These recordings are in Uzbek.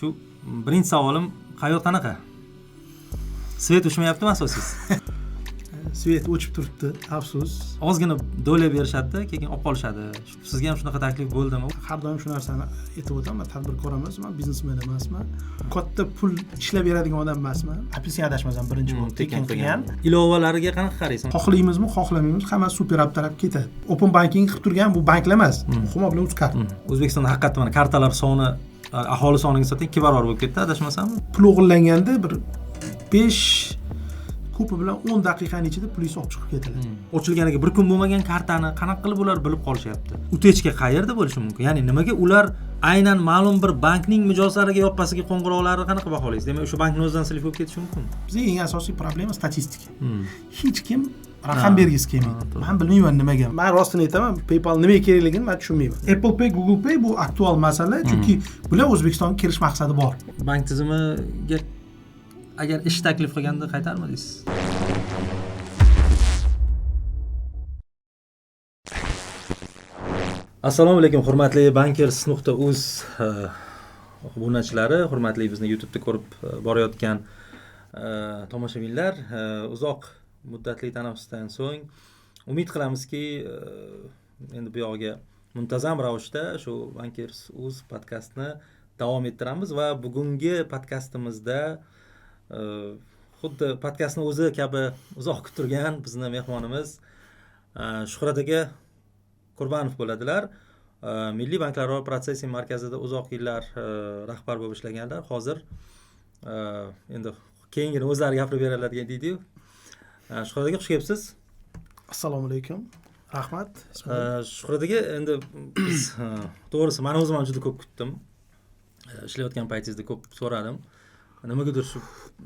Shu birinchi savolim, hayot qanaqa? Svet o'chmayaptimi asosiysi? Svet o'chib turibdi, afsus. Ozgina do'lab berishadi, keyin olib qolishadi. Sizga ham shunaqa taklif bo'ldimi? Har doim shu narsani aytib o'taman, tadbirkor emasman, biznesmen emasman. Katta pul ishlab beradigan odam emasman. Apelsin adashmasam birinchi bo'lib tekin qilgan. Ilovalariga qanaqa qaraysiz? Xohlaymizmi, xohlamaymiz, hammasi super app taraf ketadi. Open banking qilib turgan bu banklar emas, Humo bilan UzCard. O'zbekistonda haqiqatan mana kartalar soni aholi soniga nisbatan 2 barobar bo'lib ketdi, adashmasam. Pul o'g'irlanganda bir 5 ko'pi bilan 10 daqiqaning ichida polis olib chiqib ketadi. Ochilganiga bir kun bo'lmagan kartani qanaqa qilib ular bilib qolishyapti? Utechka qayerda bo'lishi mumkin? Ya'ni nimaga ular aynan ma'lum bir bankning mijozlariga yoppasiga qo'ng'iroqlari qanaqa baholaysiz? Demak, o'sha bankning o'zidan silib bo'lib ketishi mumkin. Bizning eng asosiy problema statistika. Hech kim raqam bergisi kelmaydi. Men bilmayman nimaga. Men rostini aytaman, PayPal nimaga kerakligini men tushunmayman. Apple Pay, Google Pay bu aktual masala, chunki bular O'zbekistonga kirish maqsadi bor. Bank tizimiga agar ish taklif qilganda qaytarmadingiz? Assalomu alaykum, hurmatli bankers.uz obunachilari, hurmatli bizni YouTube'da ko'rib borayotgan tomoshabinlar. Uzoq muddatli tanaffusdan so'ng umid qilamizki, endi bu yog'iga muntazam ravishda shu bankers.uz podkastni davom ettiramiz va bugungi podkastimizda xuddi podkastning o'zi kabi uzoq kuttirgan bizni mehmonimiz Shuhrat aka Qurbanov bo'ladilar. Milliy banklararo protsessing markazida uzoq yillar rahbar bo'lib ishlaganlar. Hozir endi keyingina o'zlari gapirib beradigan deydi-yu. Shuhrat aka, xush kelibsiz. Assalomu alaykum. Rahmat. Shuhrat aka, endi biz to'g'risi men o'zim ham juda ko'p kutdim. Ishlayotgan paytingizda ko'p so'radim. Nimagadir shu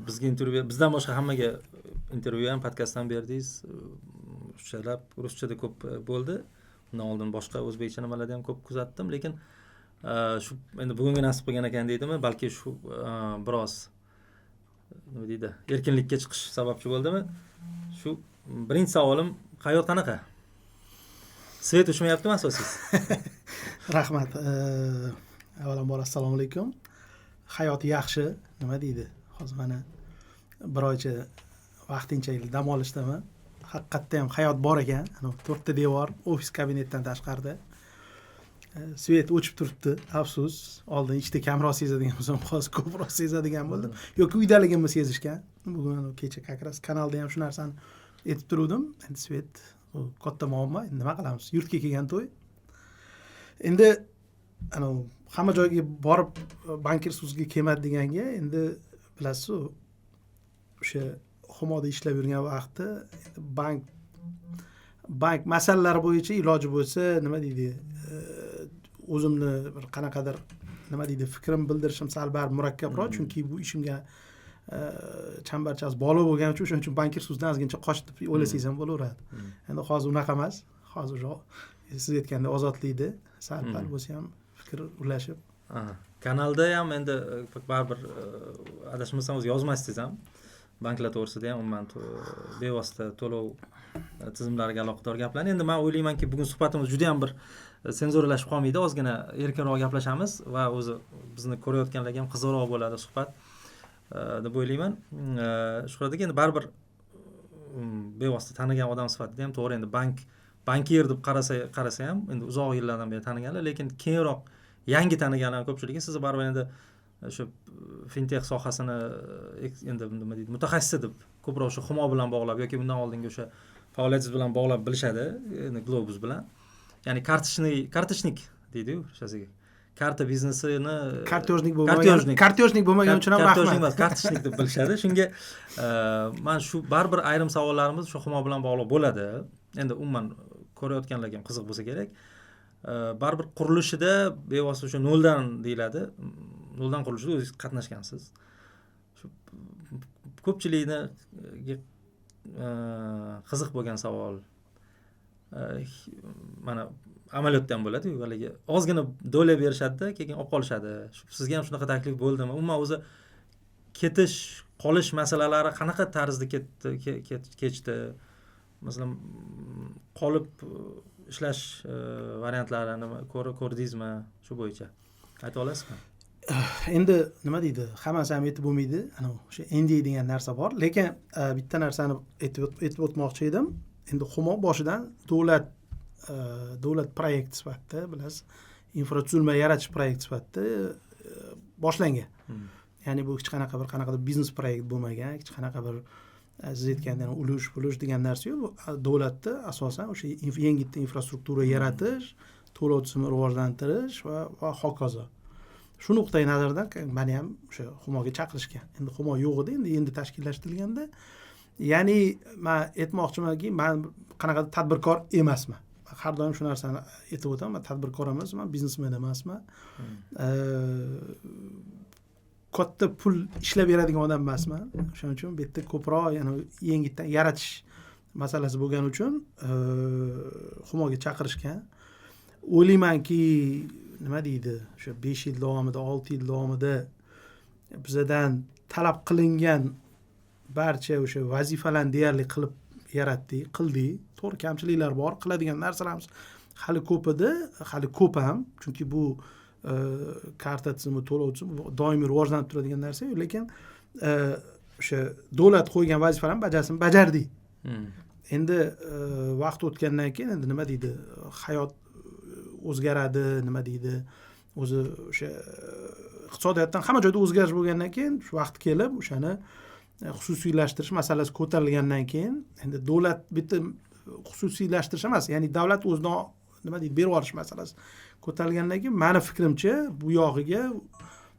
bizga intervyu, bizdan boshqa hammaga intervyu ham, podkast ham berdingiz. Ruschada ko'p bo'ldi. Undan oldin boshqa o'zbekcha nimalarni ham ko'p kuzatdim, lekin shu endi bugungi nasib qilgan ekan deydimi, balki shu biroz nima deydi, erkinlikka chiqish sababchi bo'ldimi? Shu birinchi savolim, hayot qanaqa? Svet o'chmayaptimi asosiysi? Rahmat. Avvalambor assalomu alaykum. Hayot yaxshi, nima deydi? Hozir mana bir oycha vaqtinchalik dam olishdaman. Haqiqatda ham hayot bor ekan. Ana 4 ta devor, ofis kabinetdan tashqarida. Svet o'chib turibdi, afsus. Oldin ichda kamroq sezadigan bo'lsam, hozir ko'proq sezadigan bo'ldim. Yoki uydaligimni sezishgan. Bugun kecha kakras kanalda ham shu narsani aytib turdim. Endi svet katta muammo. Nima qilamiz? Yurtga kelgan to'y. Endi ana hamma joyga borib bankers.uzga kelmadi deganga, endi bilasiz, o'sha Humoda ishlab yurgan vaqtda bank masalalari bo'yicha iloji bo'lsa, nima deydi, o'zimni bir qanaqadir nima deydi, fikrim bildirishim sal baribir murakkabroq, chunki bu ishimga chambarchas bog'liq bo'lgani uchun, o'shaning uchun bankers.uzdan ozgincha qochib deb o'ylasangiz ham bo'laveradi. Endi hozir unaqa emas. Hozir siz aytgandek ozodlikda sal pal bo'lsa ham fikr ulashib. Kanalda ham endi baribir adashmasam o'z yozmasingiz ham. Banklar to'g'risida ham umuman bevosita to'lov tizimlariga aloqador gaplarni. Endi men o'ylaymanki, bugun suhbatimiz juda ham bir senzuralashib qolmaydi, ozgina erkinroq gaplashamiz va o'zi bizni ko'rayotganlarga ham qiziqroq bo'ladi suhbat deb o'ylayman. Shuhrat aka, endi baribir bevosita tanigan odam sifatida ham to'g'ri, endi bankier deb qarasa ham endi uzoq yillardan beri taniganlar, lekin keyinroq yangi taniganlar ko'pchiligi sizni baribir endi shu fintech sohasini endi nima deydi, mutaxassisi deb ko'proq shu Humo bilan bog'lab yoki bundan oldingi o'sha faoliyatingiz bilan bog'lab bilishadi, endi Globus bilan. Ya'ni kartochnik deydi-yu o'shasiga. Karta biznesini kartochnik bo'lmagan uchun ham rahmat. Kartochnik deb bilishadi. Shunga men shu baribir ayrim savollarimiz shu Humo bilan bog'liq bo'ladi. Endi umuman ko'rayotganlarga ham qiziq bo'lsa kerak. Baribir qurilishida bevosita o'sha noldan deyiladi. Noldan qurilishida o'zingiz qatnashgansiz. Shu ko'pchilikni qiziq bo'lgan savol. Mana amaliyotdan bo'ladi-yu, haligi ozgina do'lab berishadi, keyin olib qolishadi. Sizga ham shunaqa taklif bo'ldimi? Umuman o'zi ketish, qolish masalalari qanaqa tarzda kechdi? Masalan, qolib ishlash variantlarini ko'rdingizmi shu bo'yicha? Ayta olasizmi? endi nima deydi, hammasi ham aytib bo'lmaydi. Ana o'sha NDA degan narsa bor. Lekin bitta narsani aytib o'tmoqchi edim. Endi Humo boshidan davlat proyekt sifatida, bilasiz, infratuzilma yaratish proyekt sifatida boshlangan. Ya'ni bu hech qanaqadir biznes proyekt bo'lmagan, hech qanaqa bir siz aytgandek ulush degan narsa yo'q. Bu davlatda asosan o'sha yengitda infrastruktura yaratish, to'lov tizimini rivojlantirish va hokazo. Shu nuqtai nazardan meni ham o'sha Humoga chaqirishgan. Endi Humo yo'q edi, endi tashkillashtirilganda. Ya'ni men aytmoqchimanki, men qanaqadir tadbirkor emasman. Har doim shu narsani aytib o'taman, men tadbirkor emasman, biznesmen emasman. Katta pul ishlab beradigan odam emasman. Shuning uchun bu yerda ko'proq yana yengitdan yaratish masalasi bo'lgani uchun Humoga chaqirishgan. O'ylaymanki, nima deydi, o'sha 5 yil davomida, 6 yil davomida bizdan talab qilingan barcha o'sha vazifalarni deyarli qildik. To'g'ri, kamchiliklar bor, qiladigan narsalarimiz hali ko'p edi, hali ko'p ham, chunki bu karta tizimi, to'lov tizimi doimiy rivojlanib turadigan narsa, lekin o'sha davlat qo'ygan vazifalarni bajardik. Endi vaqt o'tgandan keyin endi nima deydi, hayot o'zgaradi, nima deydi, o'zi o'sha iqtisodiyotdan hamma joyda o'zgarish bo'lgandan keyin shu vaqt kelib o'shani xususiylashtirish masalasi ko'tarilgandan keyin endi davlat bitta xususiylashtirish emas, ya'ni davlat o'zidan nima deydi, berib olish masalasi ko'tarilgandan keyin meni fikrimcha bu yog'iga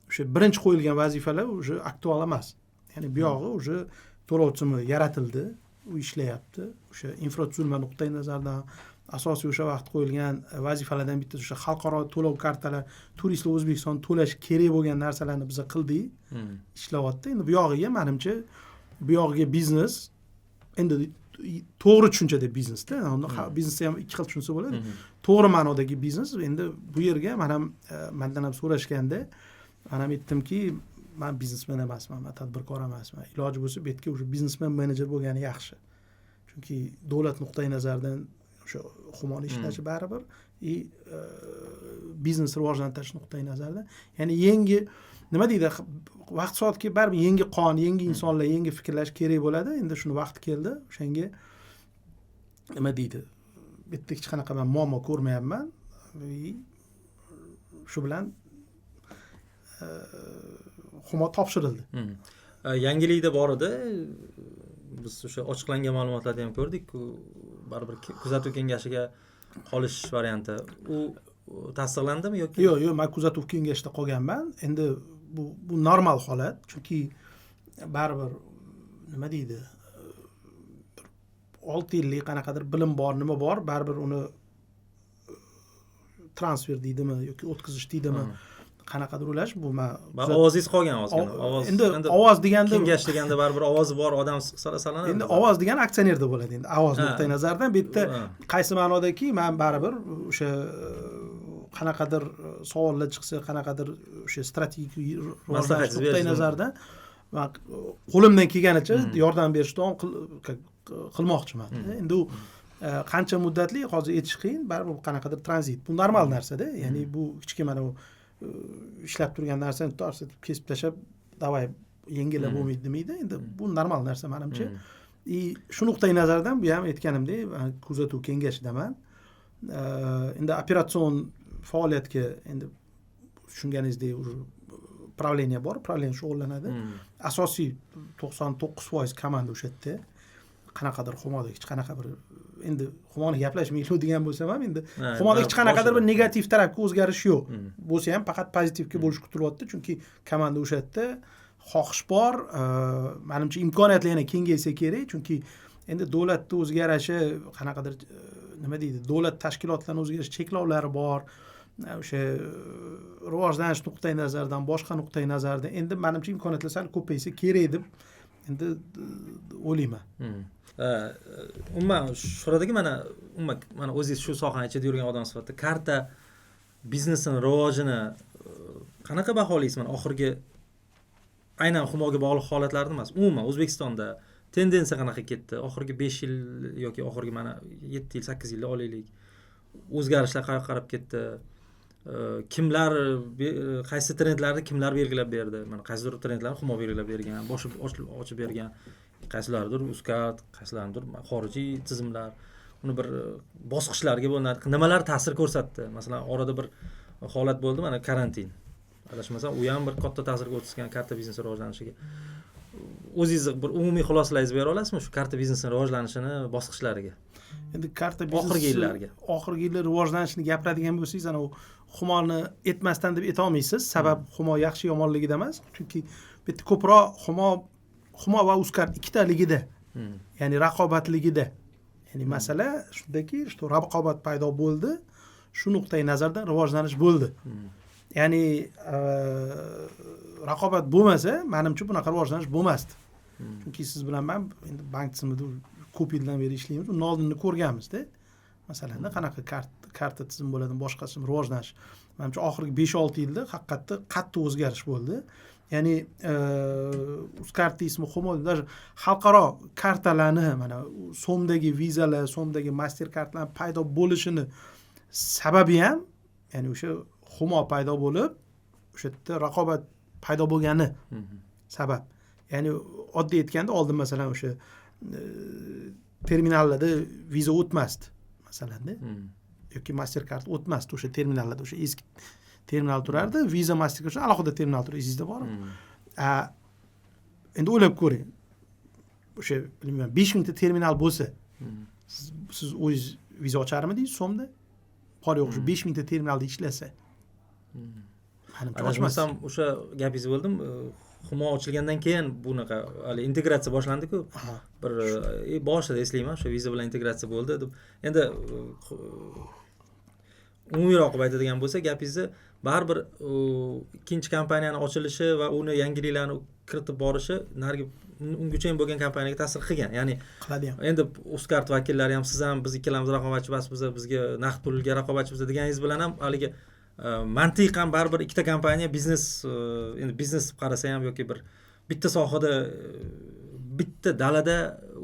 o'sha birinchi qo'yilgan vazifalar o'sha aktual emas. Ya'ni bu yog'i o'sha to'lov tizimi yaratildi, u ishlayapti. O'sha infratuzilma nuqtai nazaridan asosiy o'sha vaqt qo'yilgan vazifalardan bittasi o'sha xalqaro to'lov kartalar, turistlar O'zbekiston to'lash kerak bo'lgan narsalarni biz qildik, ishlayapti. Endi bu yog'iga menimcha bu yog'iga biznes, endi to'g'ri tushunchada biznesda, biznesda ham ikki xil tushunsa bo'ladi. To'g'ri ma'nodagi biznes. Endi bu yerga mendan ham so'rashganda men ham aytdimki, men biznesmen emasman, men tadbirkor emasman. Iloji bo'lsa bu yerga o'sha biznesmen menejer bo'lgani yaxshi. Chunki davlat nuqtai nazaridan o'sha Humoni ishlashi baribir biznes rivojlantirish nuqtai nazaridan, ya'ni yangi nima deydi, vaqt soatga baribir yangi qon, yangi insonlar, yangi fikrlash kerak bo'ladi. Endi shuni vaqti keldi. O'shanga nima deydi, bitta hech qanaqa men muammo ko'rmayapman. Shu bilan Humo topshirildi. Yangilikda bor edi. Biz o'sha ochiqlangan ma'lumotlarda ham ko'rdik-ku, baribir kuzatuv kengashiga qolish varianti. U tasdiqlandimi yoki? Yo'q, men kuzatuv kengashida qolganman. Endi bu normal holat, chunki baribir nima deydi, 6 yillik qanaqadir bilim bor, nima bor, baribir uni transfer deydimi yoki o'tkazish deydimi, qanaqadir ulash, bu men ovozingiz qolgan ozgina. Ovoz. Endi ovoz deganda kengash deganda baribir ovozi bor odam sanaladi. Endi ovoz degan aksionerda bo'ladi. Endi ovoz nuqtai nazaridan bu yerda qaysi ma'nodaki men baribir o'sha qanaqadir savollar chiqsa, qanaqadir o'sha strategik rivojlanish nuqtai nazaridan men qo'limdan kelganicha yordam berishdan qilmoqchiman. Endi u qancha muddatli hozir aytish qiyin, baribir qanaqadir tranzit. Bu normal narsa-da. Ya'ni bu hech kim mana ishlab turgan narsani kesib tashlab, davay yengillab bo'lmaydi demaydi. Endi bu normal narsa menimcha. Shu nuqtai nazardan bu ham aytganimdek, kuzatuv kengashidaman. Endi operatsion faoliyatga endi tushunganingizdek правление bor, правление shug'ullanadi. Asosiy 99% komanda o'sha yerda. Qanaqadir Humoda hech qanaqa bir endi Humoni gaplashmaylik degan bo'lsam ham endi Humoda hech qanaqadir bir negativ tarafga o'zgarish yo'q. Bo'lsa ham faqat pozitivga bo'lish kutilyapti, chunki komanda o'sha yerda xohish bor. Menimcha imkoniyatlar yana kengaysa kerak, chunki endi davlatning o'ziga yarasha qanaqadir nima deydi, davlat tashkilotlarining o'ziga yarasha cheklovlari bor. O'sha rivojlanish nuqtai nazaridan, boshqa nuqtai nazaridan endi menimcha imkoniyatlar sal ko'paysa kerak deb endi o'ylayman. Umuman shuradagi mana o'zingiz shu sohani ichida yurgan odam sifatida karta biznesining rivojini qanaqa baholaysiz? Mana oxirgi aynan Humoga bog'liq holatlarni emas, umuman O'zbekistonda tendensiya qanaqa ketdi? Oxirgi 5 yil yoki oxirgi mana 7 yil, 8 yilni olaylik. O'zgarishlar qayerga qarab ketdi? kimlar qaysi trendlarni kimlar belgilab berdi, mana qaysidir trendlarni Humo belgilab bergan, ochib bergan, qaysilaridir Uzcard, qaysilaridir xorijiy tizimlar, uni bir bosqichlarga bo'linadi. Nimalar ta'sir ko'rsatdi? Masalan, orada bir holat bo'ldi, mana karantin. Adashmasam, u ham bir katta ta'sir ko'rsatgan karta biznesi rivojlanishiga. O'zingiz bir umumiy xulosalangizni bera olasizmi shu karta biznesining rivojlanishini bosqichlariga? Endi karta biznesi oxirgi yillar rivojlanishini gapiradigan bo'lsangiz, ana u Humoni etmasdan deb aytolmaysiz. Sabab Humo yaxshi yomonligida emas, chunki bu yerda ko'proq Humo va Uzcard ikkitaligida, ya'ni raqobatligida. Ya'ni masala shundaki, что raqobat paydo bo'ldi, shu nuqtai nazardan rivojlanish bo'ldi. Ya'ni raqobat bo'lmasa, menimcha bunaqa rivojlanish bo'lmasdi. Chunki siz bilan men endi bank tizimida ko'p yildan beri ishlaymiz, uni oldinni ko'rganmiz-da. Masalan, qanaqa karta tizim bo'ladi, boshqasi rivojlanish. Menimcha oxirgi 5-6 yilda haqiqatda qattiq o'zgarish bo'ldi. Ya'ni Uzcard ismi Humo, даже xalqaro kartalarni, mana so'mdagi vizalar, so'mdagi Mastercardlar paydo bo'lishini sababi ham, ya'ni o'sha Humo paydo bo'lib, o'sha yerda raqobat paydo bo'lgani sabab. Ya'ni oddiy aytganda, oldin masalan o'sha terminallarda viza o'tmasdi, masalan-da. Yoki Mastercard o'tmasdi o'sha terminallarda, o'sha eski terminal turardi, Visa Mastercard uchun alohida terminal turadi, esingizda bormi? Endi o'ylab ko'ring. O'sha bilmayman 5000 ta terminal bo'lsa, siz o'zingiz viza ocharmidingiz so'mda? Qor yo'q, 5000 ta terminalda ishlasa. Adashmasam, o'sha gapingiz bo'ldim. Humo ochilgandan keyin bunaqa hali integratsiya boshlandi-ku. Bir boshida eslayman, o'sha viza bilan integratsiya bo'ldi deb. Endi umumiyroq aytadigan bo'lsa, gapingizni baribir ikkinchi kompaniyani ochilishi va uni yangiliklarni kiritib borishi narigi ungacha ham bo'lgan kompaniyaga ta'sir qilgan. Ya'ni qiladi ham. Endi Uzcard vakillari ham siz ham biz ikkalamiz raqobatchimiz, bizga naqd pulga raqobatchimiz deganingiz bilan ham haligi mantiqan baribir ikkita kompaniya endi biznes deb qarasa ham yoki bir bitta sohada bitta dalada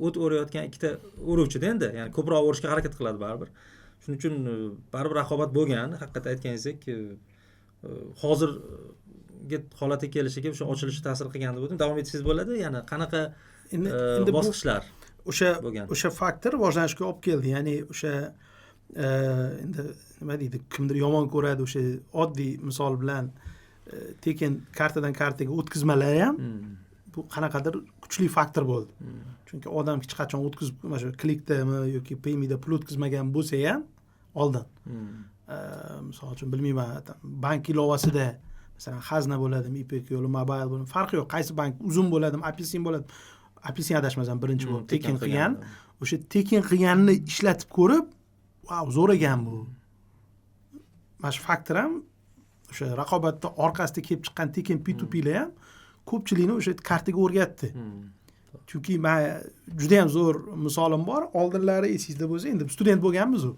o't o'rayotgan ikkita o'ruvchida endi, ya'ni ko'proq o'rishga harakat qiladi baribir. Shuning uchun baribir raqobat bo'lgan, haqiqatda aytganingizdek, hozirgi holatga kelishiga o'sha ochilishi ta'sir qilgan deb o'tdim. Davom etsangiz bo'ladi, ya'ni qanaqa endi bosqichlar o'sha faktor rivojlanishga olib keldi. Ya'ni o'sha endi nima deydi, kimdir yomon ko'radi, o'sha oddiy misol bilan tekin kartadan kartaga o'tkazmalar ham bu qanaqadir kuchli faktor bo'ldi. Chunki odam hech qachon o'tkazib, mana shu klikdami yoki PayMe'da pul o'tkazmagan bo'lsa ham oldin. Misol uchun bilmayman, bank ilovasida masalan Xazna bo'ladimi, IPK yo'li, Mobile bo'ladimi, farqi yo'q. Qaysi bank uzun bo'ladimi, Apelsin bo'ladi. Apelsin adashmasam birinchi bo'lib tekin qilgan. O'sha tekin qilganini ishlatib ko'rib, wow, zo'r ekan bu. Mana shu faktor ham o'sha raqobatda orqasida kelib chiqqan tekin P2P'lar ham ko'pchilikni o'sha kartaga o'rgatdi. Chunki men juda ham zo'r misolim bor. Oldinlari esingizda bo'lsa, endi student bo'lganmiz-ku.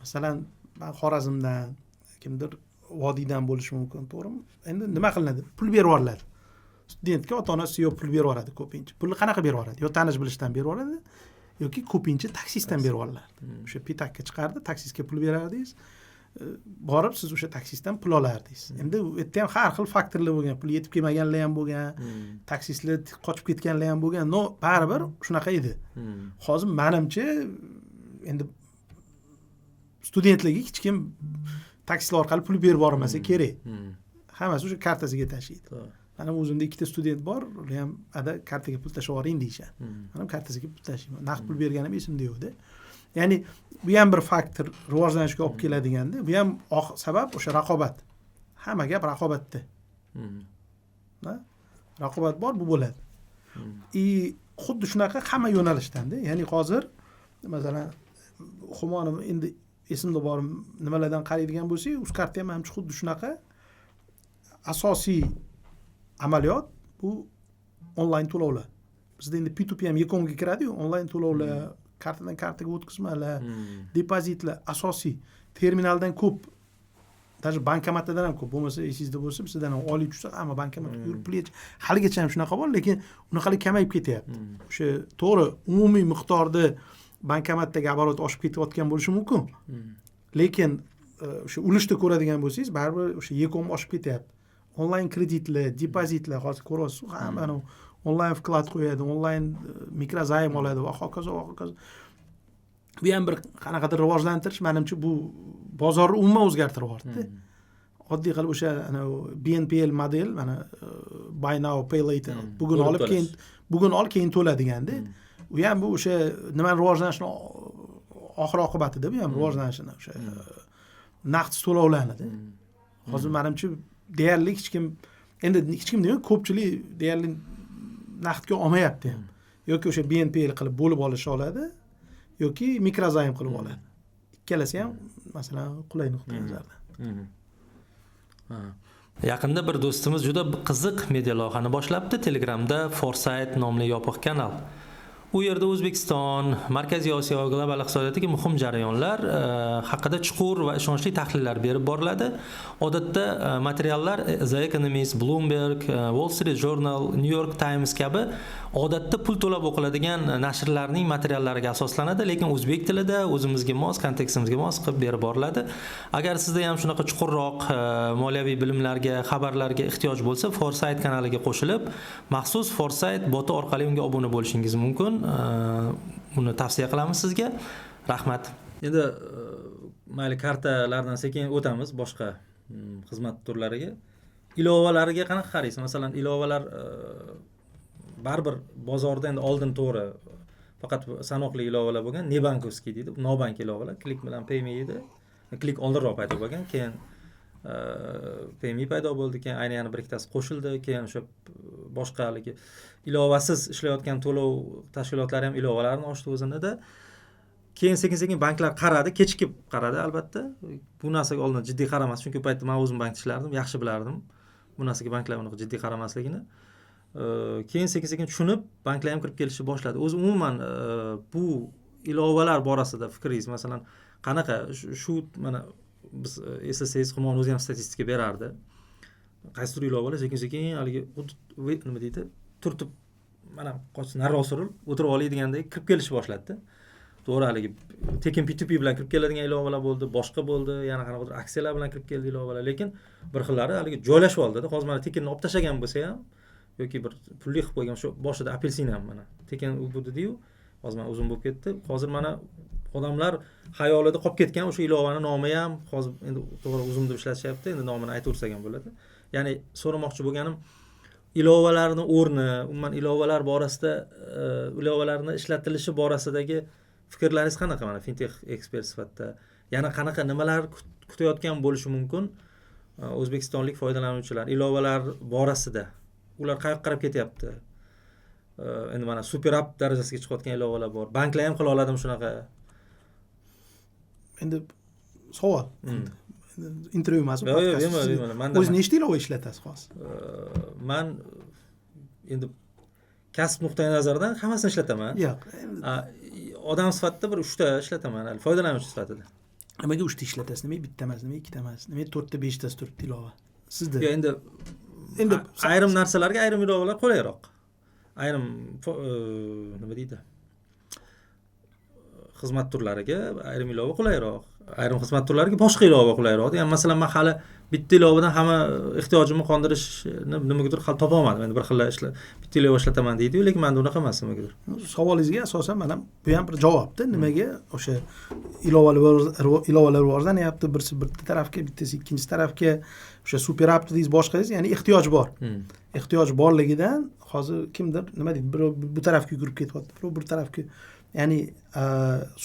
Masalan, men Xorazmdan, kimdir Vodiydan bo'lishi mumkin, to'g'rimi? Endi nima qilinadi? Pul berib yuboriladi. Studentga ota-onasi yo'q pul berib yuboradi ko'pincha. Pulni qanaqa berib yuboradi? Yo tanish bilishdan berib yuboradi, yoki ko'pincha taksistdan berib yuboradi. O'sha pitakka chiqardi, taksistga pul berardingiz. Borib siz o'sha taksistdan pul olardingiz. Endi u yerda ham har xil faktorlar bo'lgan, pul yetib kelmaganlar ham bo'lgan, taksistlar qochib ketganlar ham bo'lgan. No, baribir shunaqa edi. Hozir menimcha endi studentlarga hech kim taksilar orqali pul berib bormasa kerak. Hammasi o'sha kartasiga tashlaydi. Mana o'zimda ikkita student bor, ular ham ada kartaga pul tashlab yuboring deyishadi. Men ham kartasiga pul tashlayman. Naqd pul berganim esimda yo'q-da. Ya'ni bu ham bir faktor rivojlanishga olib keladiganda, bu ham sabab o'sha raqobat. Hamma gap raqobatda. Raqobat bor, bu bo'ladi. Xuddi shunaqa hamma yo'nalishdan-da. Ya'ni hozir masalan Humoni endi esimda bor nimalardan qaraydigan bo'lsak, Uzcard ham xuddi shunaqa asosiy amaliyot bu onlayn to'lovlar. Bizda endi P2P ham yakunga kiradi-ku, onlayn to'lovlar, kartadan kartaga o'tkazmalar, depozitlar asosiy. Terminaldan ko'p, даже bankomatdan ham ko'p. Bo'lmasa esingizda bo'lsa, bizdan ham olib tushsa, hamma bankomatga yurib pul haligacha ham shunaqa bor, lekin unaqalik kamayib ketyapti. O'sha to'g'ri, umumiy miqdorda bankomatdagi оборот oshib ketayotgan bo'lishi mumkin. Lekin o'sha ulushda ko'radigan bo'lsangiz, baribir o'sha yekom oshib ketyapti. Onlayn kreditlar, depozitlar hozir ko'ryapsiz, hammani onlayn vklad qo'yadi, onlayn mikrozayim oladi va hokazo va hokazo. Bu ham bir qanaqadir rivojlantirish, menimcha bu bozorni umuman o'zgartirib yubordi. Oddiy qilib o'sha BNPL model, mana buy now pay later, bugun olib keyin to'la deganda, u ham bu o'sha nima rivojlanishni oxir oqibatida bu ham rivojlanishini o'sha naqd to'lovlarida. Hozir menimcha deyarli hech kim demak, ko'pchilik deyarli naqdga olmayapti ham. Yoki o'sha BNPL qilib bo'lib olish oladi, yoki mikrozayim qilib oladi. Ikkalasi ham masalan qulay nuqtai nazardan. Yaqinda bir do'stimiz juda qiziq media loyihani boshlabdi. Telegramda Foresight nomli yopiq kanal. U yerda O'zbekiston, Markaziy Osiyo va global iqtisodiyotdagi muhim jarayonlar haqida chuqur va ishonchli tahlillar berib boriladi. Odatda materiallar The Economist, Bloomberg, Wall Street Journal, New York Times kabi odatda pul to'lab o'qiladigan nashrlarning materiallariga asoslanadi, lekin o'zbek tilida o'zimizga mos, kontekstimizga mos qilib berib boriladi. Agar sizda ham shunaqa chuqurroq moliyaviy bilimlarga, xabarlarga ehtiyoj bo'lsa, Foresight kanaliga qo'shilib, maxsus Foresight boti orqali unga obuna bo'lishingiz mumkin. Buni tavsiya qilamiz sizga. Rahmat. Endi mayli kartalardan sekin o'tamiz boshqa xizmat turlariga. Ilovalariga qanaqa qaraysiz? Masalan, ilovalar baribir bozorda endi oldin to'g'ri faqat sanoqli ilovalar bo'lgan, nebankovskiy deydi, nobank ilovalar, klik bilan payme edi. Klik oldinroq paydo bo'lgan, keyin payme paydo bo'ldi, keyin ayni yana bir ikkitasi qo'shildi, keyin o'sha boshqa haligi ilovasiz ishlayotgan to'lov tashkilotlari ham ilovalarni ochdi o'zinida. Keyin sekin banklar qaradi, kechikib qaradi albatta. Bu narsaga oldin jiddiy qaramas, chunki u paytda men o'zim bankda ishlardim, yaxshi bilardim bu narsaga banklar unaqa jiddiy qaramasligini. Keyin sekin tushunib, banklar ham kirib kelishni boshladi. O'zi umuman bu ilovalar borasida fikringiz, masalan, qanaqa shu mana biz eslasangiz, Humo o'zi ham statistika berardi. Qaysidir ilovalar sekin haligi nima deydi, turtib mana nariroq surib o'tirib oladiganday kirib kelishni boshladi. To'g'ri, haligi tekin P2P bilan kirib keladigan ilovalar bo'ldi, boshqa bo'ldi, yana qanaqadir aksiyalar bilan kirib keldi ilovalar, lekin bir xillari haligi joylashib oldi-da. Hozir mana tekinni olib tashlagan bo'lsa ham yoki bir pulli qilib qo'ygan, shu boshida apelsin ham mana tekin u dedi-yu, hozir mana uzun bo'lib ketdi. Hozir mana odamlar xayolida qolib ketgan o'sha ilovani nomi ham hozir endi to'g'ri uzun deb ishlashyapti, endi nomini aytaversak ham bo'ladi. Ya'ni so'ramoqchi bo'lganim, ilovalarni o'rni, umuman ilovalar borasida, ilovalarni ishlatilishi borasidagi fikrlaringiz qanaqa, mana fintech ekspert sifatida? Yana qanaqa nimalar kutayotgan bo'lishi mumkin o'zbekistonlik foydalanuvchilar ilovalar borasida? Ular qayerga qarab ketyapti? Endi mana super app darajasiga chiqayotgan ilovalar bor. Banklar ham qila oladimi shunaqa? Endi savol. Intervyu emas, podkast. O'z nechta ilova ishlatasiz hozir? Men endi kasb nuqtai nazaridan hammasini ishlataman. Yo'q. Odam sifatida bir 3 ta ishlataman, foydalanuvchi sifatida. Nimaga 3 ta ishlatasiz? Nimaga bitta emas, nimaga ikkita emas? Nimaga 4 ta 5 tasi turibdi ilova? Sizda. Yo'q, endi ayrim narsalarga ayrim ilovalar qulayroq. Ayrim nima deydi? Xizmat turlariga ayrim ilova qulayroq. Ayrim xizmat turlariga boshqa ilova qulayroq. Ya'ni masalan, men hali bitta ilovadan hamma ehtiyojimni qondirishni nimagadir hali topa olmadim. Endi bir xilla bitta ilova ishlataman deydi-yu, lekin menda unaqa emas nimagadir. Savolingizga asosan mana bu ham bir javobda. Nimaga o'sha ilovalar rivojlanyapti, birsi bir tarafga, bittasi ikkinchi tarafga, o'sha super app deysiz, boshqasiz, ya'ni ehtiyoj bor. Ehtiyoj borligidan hozir kimdir nima deydi, bir bu tarafga yugurib ketyapti, bir tarafga. Ya'ni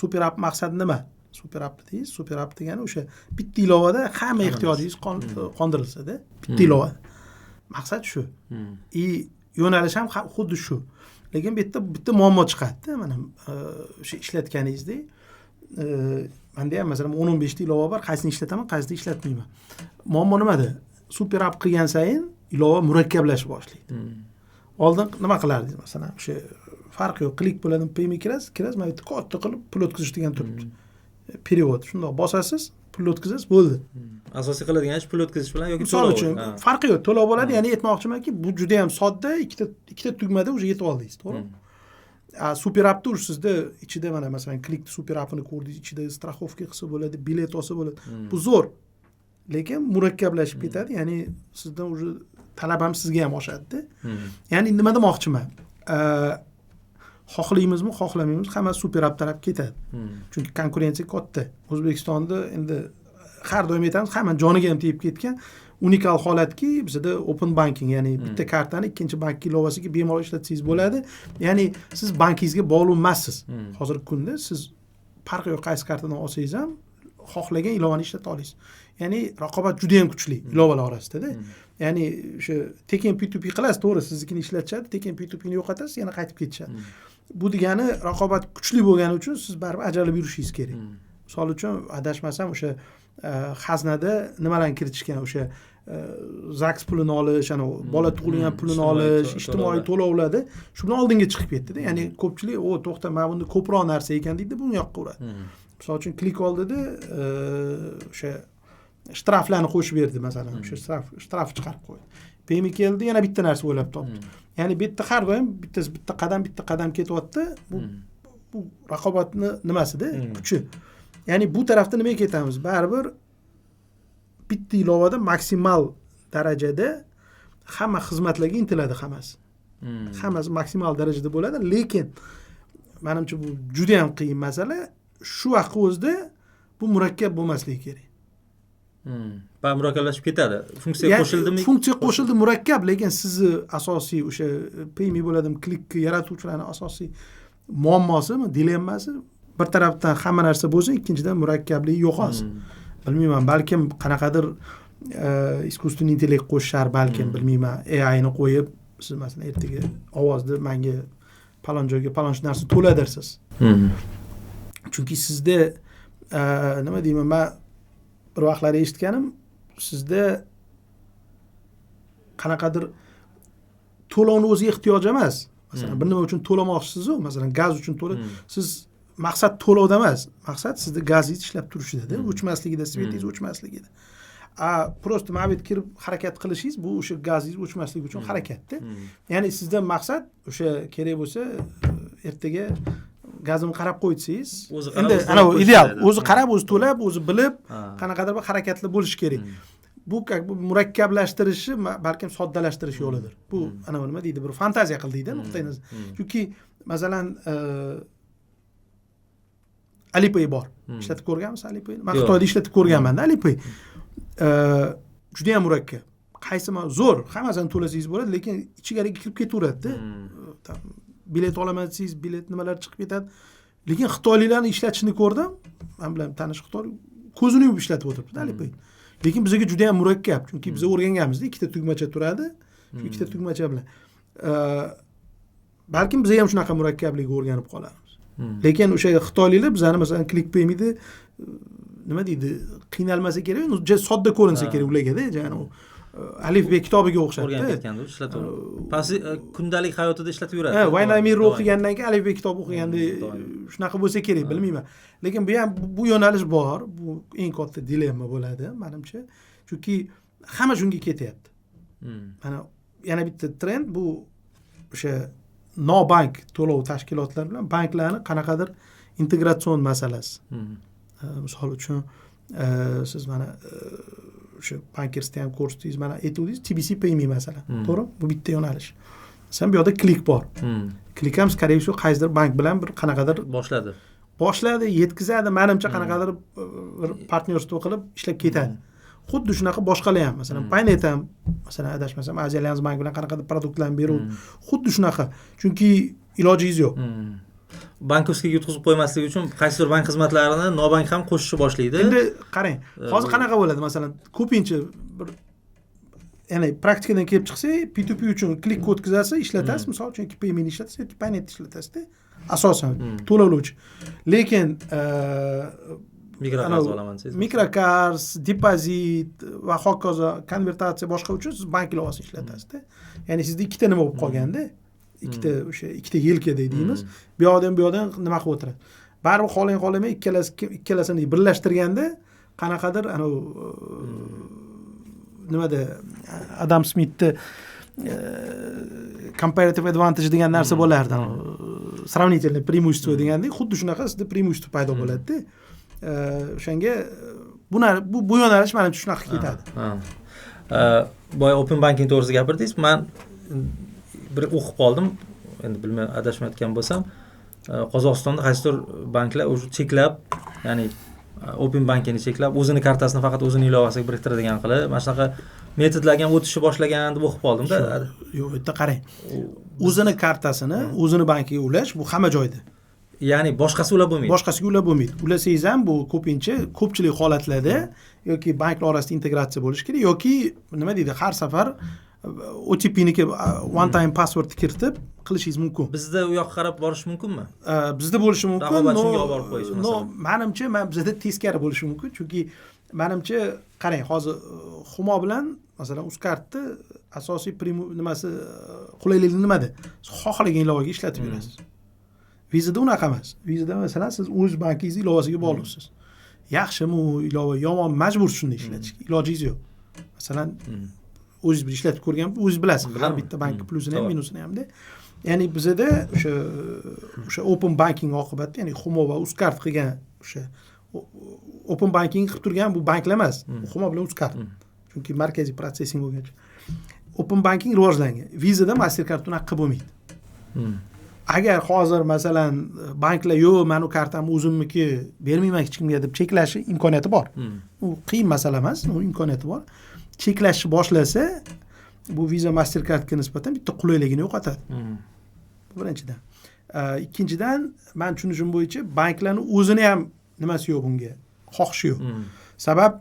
super app maqsadi nima? Super app deysiz, super app degani o'sha bitta ilovada hamma ehtiyojingiz qondirilsa-da, bitta ilova. Maqsad shu. Yo'nalish ham xuddi shu. Lekin bitta muammo chiqadi, mana o'sha ishlatganingizda, menda ham masalan 10-15 ta ilova bor, qaysini ishlataman, qaysini ishlatmayman. Muammo nimada? Super app qilgan sayin ilova murakkablashib boshlaydi. Oldin nima qilardingiz masalan? O'sha farq yo'q, klik bo'ladi, payme kirasiz, mana bitta katta qilib pul o'tkazish degan turibdi. Perevod, shundoq bosasiz, pul o'tkazasiz, bo'ldi. Asosiy qiladigan ish pul o'tkazish bilan yoki to'lov uchun farqi yo'q, to'lov bo'ladi. Ya'ni aytmoqchimanki, bu juda ham sodda, ikkita tugmada o'zi yetib oldingiz, to'g'rimi? super appda sizda ichida mana masalan klik super appini ko'rdingiz, ichida страховка qilsa bo'ladi, bilet olsa bo'ladi. Bu zo'r. Lekin murakkablashib ketadi, ya'ni sizdan уже talab ham sizga ham oshadi-da. Ya'ni nima demoqchiman? Xohlaymizmi, xohlamaymizmi, hamma super app taraf ketadi. Chunki konkurensiya katta. O'zbekistonda endi har doim aytamiz, hamma joniga ham tegib ketgan unikal holatki, bizda open banking, ya'ni bitta kartani ikkinchi bankka ilovasiga bemalol ishlatsangiz bo'ladi. Ya'ni siz bankingizga bog'liq emassiz. Hozirgi kunda siz farqi yo'q, qaysi kartadan olsangiz ham xohlagan ilovani ishlata olasiz. Ya'ni raqobat juda ham kuchli ilovalar orasida-da. Ya'ni o'sha tekin P2P qilasiz, to'g'ri, siznikini ishlatishadi, tekin P2Pni yo'qotasiz, yana qaytib ketishadi. Bu degani raqobat kuchli bo'lgani uchun siz baribir ajalib yurishingiz kerak. Misol uchun adashmasam o'sha xaznada nimalarni kiritishgan, o'sha ZAKS pulini olish, ana bola tug'ilgan pulini olish, ijtimoiy to'lovlarda shu bilan oldinga chiqib ketdi-da. Ya'ni ko'pchilik, to'xta, mana bunda ko'proq narsa ekan deydi, buni yoqqa uradi. Misol uchun klik oldida o'sha shtraflarni qo'shib berdi, masalan, o'sha shtraf chiqarib qo'ydi. Payme keldi, yana bitta narsa o'ylab topdi. Ya'ni bu yerda har doim bitta qadam ketyapti. Bu raqobatni nimasida? Kuchi. Ya'ni bu tarafda nimaga ketamiz? Baribir bitta ilovada maksimal darajada hamma xizmatlarga intiladi hammasi. Hammasi maksimal darajada bo'ladi, lekin menimcha bu juda ham qiyin masala. Shu vaqt o'zida bu murakkab bo'lmasligi kerak. Va murakkablashib ketadi. Funksiya qo'shildimi? Funksiya qo'shildi, murakkab, lekin sizni asosiy o'sha payme bo'ladimi, klikni yaratuvchilarning asosiy muammosimi, dilemmasi bir tarafdan hamma narsa bo'lsa, ikkinchidan murakkablik yo'q hozir. Bilmayman, balkim qanaqadir искусственный intellekt qo'shishar, balkim bilmayman, AI ni qo'yib, siz masalan ertaga ovozda menga palon joyga palon narsa to'ladirsiz. Chunki sizda nima deyman, men bir vaqtlar eshitganim, sizda qanaqadir to'lovni o'zi ehtiyoj emas. Masalan, bir nima uchun to'lamoqchisiz-ku, masalan, gaz uchun siz maqsad to'lovda emas, maqsad sizda gazingiz ishlab turishida, o'chmasligida, svetingiz o'chmasligida. Prosta ma'bid kirib harakat qilishingiz, bu o'sha gazingiz o'chmasligi uchun harakatda. Ya'ni sizdan maqsad o'sha kerak bo'lsa, ertaga gazini qarab qo'ysangiz, endi ana ideal, o'zi qarab, o'zi to'lab, o'zi bilib, qanaqadir bir harakatlar bo'lishi kerak. Bu murakkablashtirishi, balkim soddalashtirish yo'lidir. Bu ana nima deydi, bir fantaziya qildingda, nuqtai nazar. Chunki masalan Alipay bor. Ishlatib ko'rganmisiz Alipay? Men Xitoyda ishlatib ko'rganman-da Alipay. Juda ham murakkab. Qaysi zo'r, hammasini to'lasangiz bo'ladi, lekin ichkariga kirib ketaveradi-da. Bilet olaman desangiz, bilet nimalar chiqib ketadi. Lekin xitoyliklarni ishlatishini ko'rdim. Men bilan tanish xitoy ko'zini yumib ishlatib o'tiribdi Alipay. Lekin bizga juda ham murakkab, chunki biz o'rganganmiz-da, ikkita tugmacha turadi. Shu ikkita tugmacha bilan. Balkim biz ham shunaqa murakkablikni o'rganib qolamiz. Lekin o'sha xitoyliklar bizani masalan klik payme'da nima deydi, qiynalmasa kerak, sodda ko'rinsa kerak ularga-da, ya'ni alifbe kitobiga o'xshab o'rganib ketganda ishlatib. Pasi kundalik hayotida ishlatib yuradi. Vaynamir o'qigandan keyin alifbe kitob o'qiganda shunaqa bo'lsa kerak, bilmayman. Lekin bu ham bu yo'nalish bor, bu eng katta dilemma bo'ladi menimcha. Chunki hamma shunga ketyapti. Mana yana bitta trend bu o'sha nobank to'lov tashkilotlari bilan banklarni qanaqadir integratsion masalasi. Misol uchun siz mana o'sha bankersda ham ko'rsatdingiz, mana aytdingiz TBC Payme masalan, to'g'ri? Bu bitta yo'nalish. Sen bu yerda klik bor. Klik ham skoriy qaysidir bank bilan bir qanaqadir boshladi, yetkazadi, menimcha qanaqadir bir partnerstvo qilib ishlab ketadi. Xuddi shunaqa boshqalar ham, masalan, Paynet ham, masalan, adashmasam, Aziyalyanz bank bilan qanaqadir produktlarni beradi. Xuddi shunaqa. Chunki ilojingiz yo'q. Bankovskiga yutqizib qo'ymaslik uchun qaysidir bank xizmatlarini nobank ham qo'shishni boshlaydi. Endi qarang, hozir qanaqa bo'ladi? Masalan, ko'pincha bir ya'ni praktikadan kelib chiqsa, P2P uchun klik o'tkazasiz, ishlatasiz, misol uchun Payme ni ishlatasiz yoki Paynet ishlatasiz-da. Asosan to'lovchi. Lekin mikroqarz olaman siz. Mikroqarz, depozit va hokazo konvertatsiya boshqa uchun siz bank ilovasini ishlatasiz-da. Ya'ni sizda ikkita nima bo'lib qolganda, ikkita yelka deymiz. Bu yoqdan nima qilib o'tiradi. Baribir xohlang-xohlamay ikkalasini birlashtirganda qanaqadir ana nimada Adam Smithni comparative advantage degan narsa bo'lardi. сравнительный преимущество degandek xuddi shunaqa sizda преимущество paydo bo'ladida. O'shanga bu yo'nalish menimcha shunaqa ketadi. Boya open banking to'g'risida gapirdingiz. Men bir o'qib qoldim. Endi bilmayman, adashmayotgan bo'lsam, Qozog'istonda qaysidir banklar o'sha cheklab, ya'ni open bankingni cheklab, o'zini kartasini faqat o'zini ilovasiga biriktiradigan qilib, mana shunaqa metodlarga ham o'tishni boshlagan deb o'qib qoldim-da. Yo'q, bu yerda qarang. O'zini kartasini o'zini bankiga ulash bu hamma joyda. Ya'ni boshqasi ulab bo'lmaydi. Boshqasiga ulab bo'lmaydi. Ulasangiz ham bu ko'pchilik holatlarda yoki banklar orasida integratsiya bo'lishi kerak yoki nima deydi, har safar OTP'niki one time password kiritib qilishingiz mumkin. Bizda u yoqqa qarab borish mumkinmi? Bizda bo'lishi mumkin. Raqobatchiga olib borib qo'yish masalan. Menimcha bizda teskari bo'lishi mumkin, chunki menimcha qarang, hozir Humo bilan masalan Uzcardni asosiy nimasi qulayligi nimada? Siz xohlagan ilovaga ishlatib yurasiz. Vizada unaqa emas. Vizada masalan siz o'z bankingizni ilovasiga bog'laysiz. Yaxshimi u ilova, yomon, majbursiz shunday ishlatishga. Ilojingiz yo'q. Masalan, o'zingiz bir ishlatib ko'rgan, o'zingiz bilasiz. Har bitta bank plusini ham, minusini ham-da. Ya'ni bizada o'sha open banking oqibatida, ya'ni Humo va Uzcard qilgan o'sha open banking qilib turgan bu banklar emas. Humo bilan Uzcard. Chunki markaziy protsessing bo'lgancha. Open banking rivojlangan. Vizada Mastercard unaqa qilib bo'lmaydi. Agar hozir masalan banklar yo'q, meni kartam o'zimniki, bermayman hech kimga deb cheklashi imkoniyati bor. U qiyin masala emas, u imkoniyati bor. Cheklashni boshlasa, bu Visa Mastercardga nisbatan bitta qulayligini yo'qotadi. Birinchidan. Ikkinchidan, men tushunishim bo'yicha banklarning o'zini ham nimasi yo'q bunga, xohishi yo'q. Sabab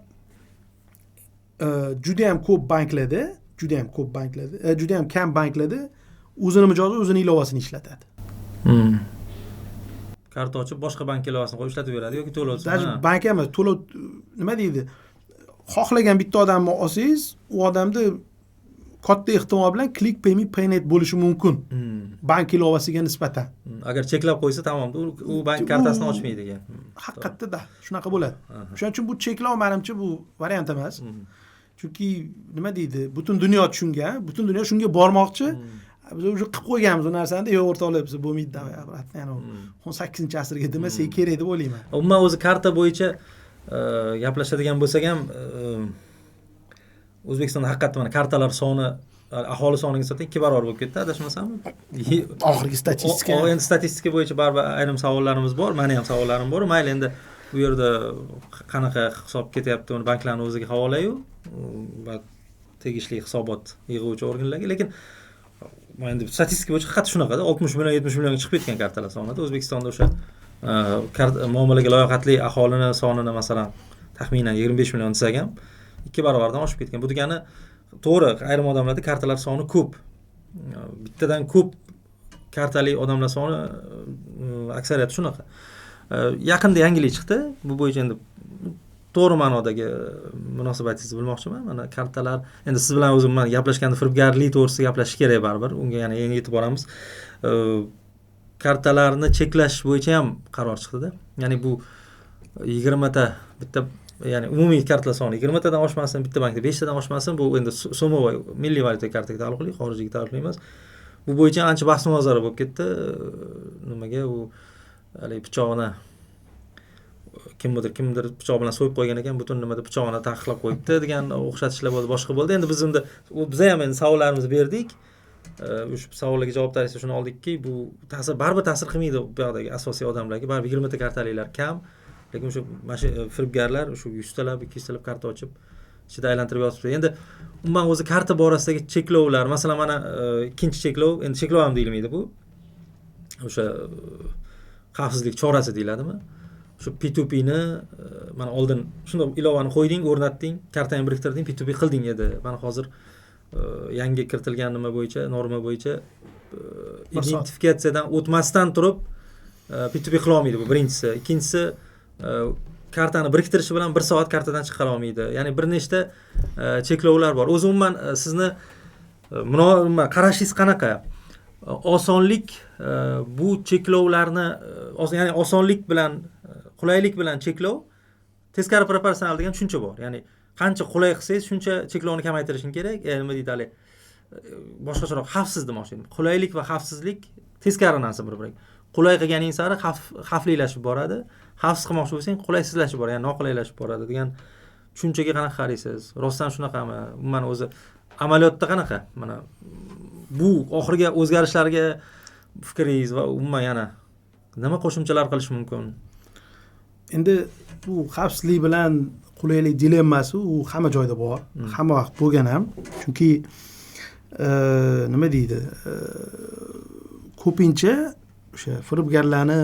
juda ham ko'p banklarda, juda ham kam banklarda o'zini mijozi, o'zini ilovasini ishlatadi. Karta ochib boshqa bank ilovasini qo'yib ishlatib beradi yoki to'lov. Даже bank emas, to'lov nima deydi? Xohlagan bitta odamni olsangiz, u odamda katta ehtimol bilan click payme paynet bo'lishi mumkin. Bank ilovasiga nisbatan. Agar cheklab qo'ysa tamom, u bank kartasini ochmaydi degan. Haqiqatda shunaqa bo'ladi. Shuning uchun bu cheklov menimcha bu variant emas. Chunki nima deydi? Butun dunyo tushungan, butun dunyo shunga bormoqchi. Biz o'sha qilib qo'yganmiz u narsani, yo'q o'rtoqlar, biz bo'lmaydi deb, ya'ni 18-asrga demasek kerak deb o'ylayman. Umuman o'zi karta bo'yicha gaplashadigan bo'lsak ham, O'zbekistonda haqiqatdan mana kartalar soni aholi soniga nisbatan 2 barobar bo'lib ketdi, adashmasammi? Oxirgi statistika. Endi statistika bo'yicha baribir ayrim savollarimiz bor, meni ham savollarim bor. Mayli, endi bu yerda qanaqa hisob ketyapti, uni banklarning o'ziga havolayu va tegishli hisobot yig'uvchi organlarga, lekin endi statistika bo'yicha haqiqatda shunaqada 60 million 70 millionga chiqib ketgan kartalar sonida. O'zbekistonda o'sha muomalaga layoqatli aholini sonini masalan taxminan 25 million desak ham 2 barobardan oshib ketgan. Bu degani to'g'ri, ayrim odamlarda kartalar soni ko'p. Bittadan ko'p kartali odamlar soni aksariyati shunaqa. Yaqinda yangilik chiqdi. Bu bo'yicha endi to'g'ri ma'nodagi munosabatingizni bilmoqchiman. Mana kartalar, endi siz bilan o'zim gaplashganda firibgarlik to'g'risida gaplashish kerak baribir. Unga yana yetib boramiz. Kartalarni cheklash bo'yicha ham qaror chiqdi-da. Ya'ni bu 20 ta bitta, ya'ni umumiy kartalar soni 20 tadan oshmasin, bitta bankda 5 tadan oshmasin. Bu endi so'movoy milliy valyuta kartaga taalluqli, xorijga taalluqli emas. Bu bo'yicha ancha bahs munozara bo'lib ketdi. Nimaga u hali pichoqni kimdir pichoq bilan so'yib qo'ygan ekan, butun nimada pichoqni taqiqlab qo'yibdi degan o'xshatishlar bo'ldi, boshqa bo'ldi. Endi biz ham endi savollarimizni berdik. O'sha savollarga javob tariqasida shuni oldikki, bu baribir ta'sir qilmaydi bu yoqdagi asosiy odamlarga. Baribir 20 ta kartaliklar kam, lekin o'sha firibgarlar o'sha 100 talab, 200 talab karta ochib ichida aylantirib yotibdi. Endi umuman o'zi karta borasidagi cheklovlar, masalan mana ikkinchi cheklov, endi cheklov ham deyilmaydi bu. O'sha xavfsizlik chorasi deyiladimi? Shu P2P ni mana oldin shunday ilovani qo'yding, o'rnatding, kartani biriktirding, P2P qilding edi. Mana hozir yangi kiritilgan nima bo'yicha, norma bo'yicha identifikatsiyadan o'tmasdan turib P2P qila olmaydi bu birinchisi. Ikkinchisi kartani biriktirishi bilan 1 soat kartadan chiqara olmaydi. Ya'ni bir nechta cheklovlar bor. O'zi umuman sizni qarashingiz qanaqa? Osonlik bu cheklovlarni, ya'ni osonlik bilan, qulaylik bilan cheklov teskari proporsional degan tushuncha bor. Ya'ni qancha qulay qilsangiz, shuncha cheklovni kamaytirishing kerak. Nima deydi boshqacharoq xavfsiz demoqchi edim. Qulaylik va xavfsizlik teskari narsa bir-biriga. qulay qilganing sari xavflilashib boradi. Xavfsiz qilmoqchi bo'lsang, qulaysizlashib boradi, ya'ni noqulaylashib boradi degan tushunchaga qanaqa qaraysiz? Rostdan shunaqami? Umuman o'zi amaliyotda qanaqa? Mana bu oxirgi o'zgarishlarga fikringiz va umuman yana nima qo'shimchalar qilish mumkin? Endi bu xavfsizlik bilan qulaylik dilemmasi u hamma joyda bor, hamma vaqt bo'lgan ham. Chunki nima deydi? Ko'pincha o'sha firibgarlarni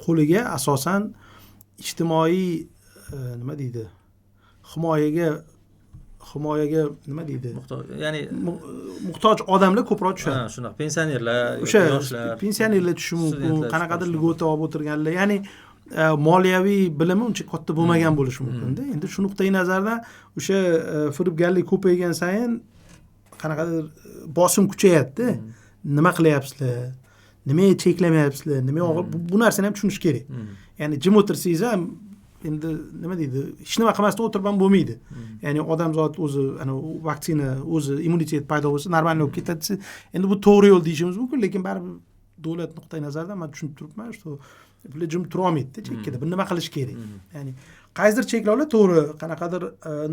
qo'liga asosan ijtimoiy nima deydi? Himoyaga nima deydi? Ya'ni muhtoj odamlar ko'proq tushadi. Ha, shunaqa pensionerlar, O'sha yoshlar, pensionerlar tushishi mumkin, studentlar qanaqadir tushishi lgota olib o'tirganlar, ya'ni moliyaviy bilimi uncha katta bo'lmagan bo'lishi mumkin-da. Endi shu nuqtai nazardan o'sha firibgarlik ko'paygan sayin qanaqadir bosim kuchayadi-da. Nima qilyapsizlar? Nimaga cheklamayapsizlar? Nimaga bu narsani ham tushunish kerak. Ya'ni jim o'tirsangiz ham endi nima deydi? Hech nima qilmasdan o'tirib ham bo'lmaydi. Ya'ni odamzod o'zi ana vaksina o'zi immunitet paydo bo'lsa, normal bo'lib ketadi. Endi bu to'g'ri yo'l deyishimiz mumkin, lekin baribir davlat nuqtai nazaridan men tushunib turibman, shu bular jim turolmaydi-da chekkada. Bir nima qilish kerak. Ya'ni qaysidir cheklovlar to'g'ri, qanaqadir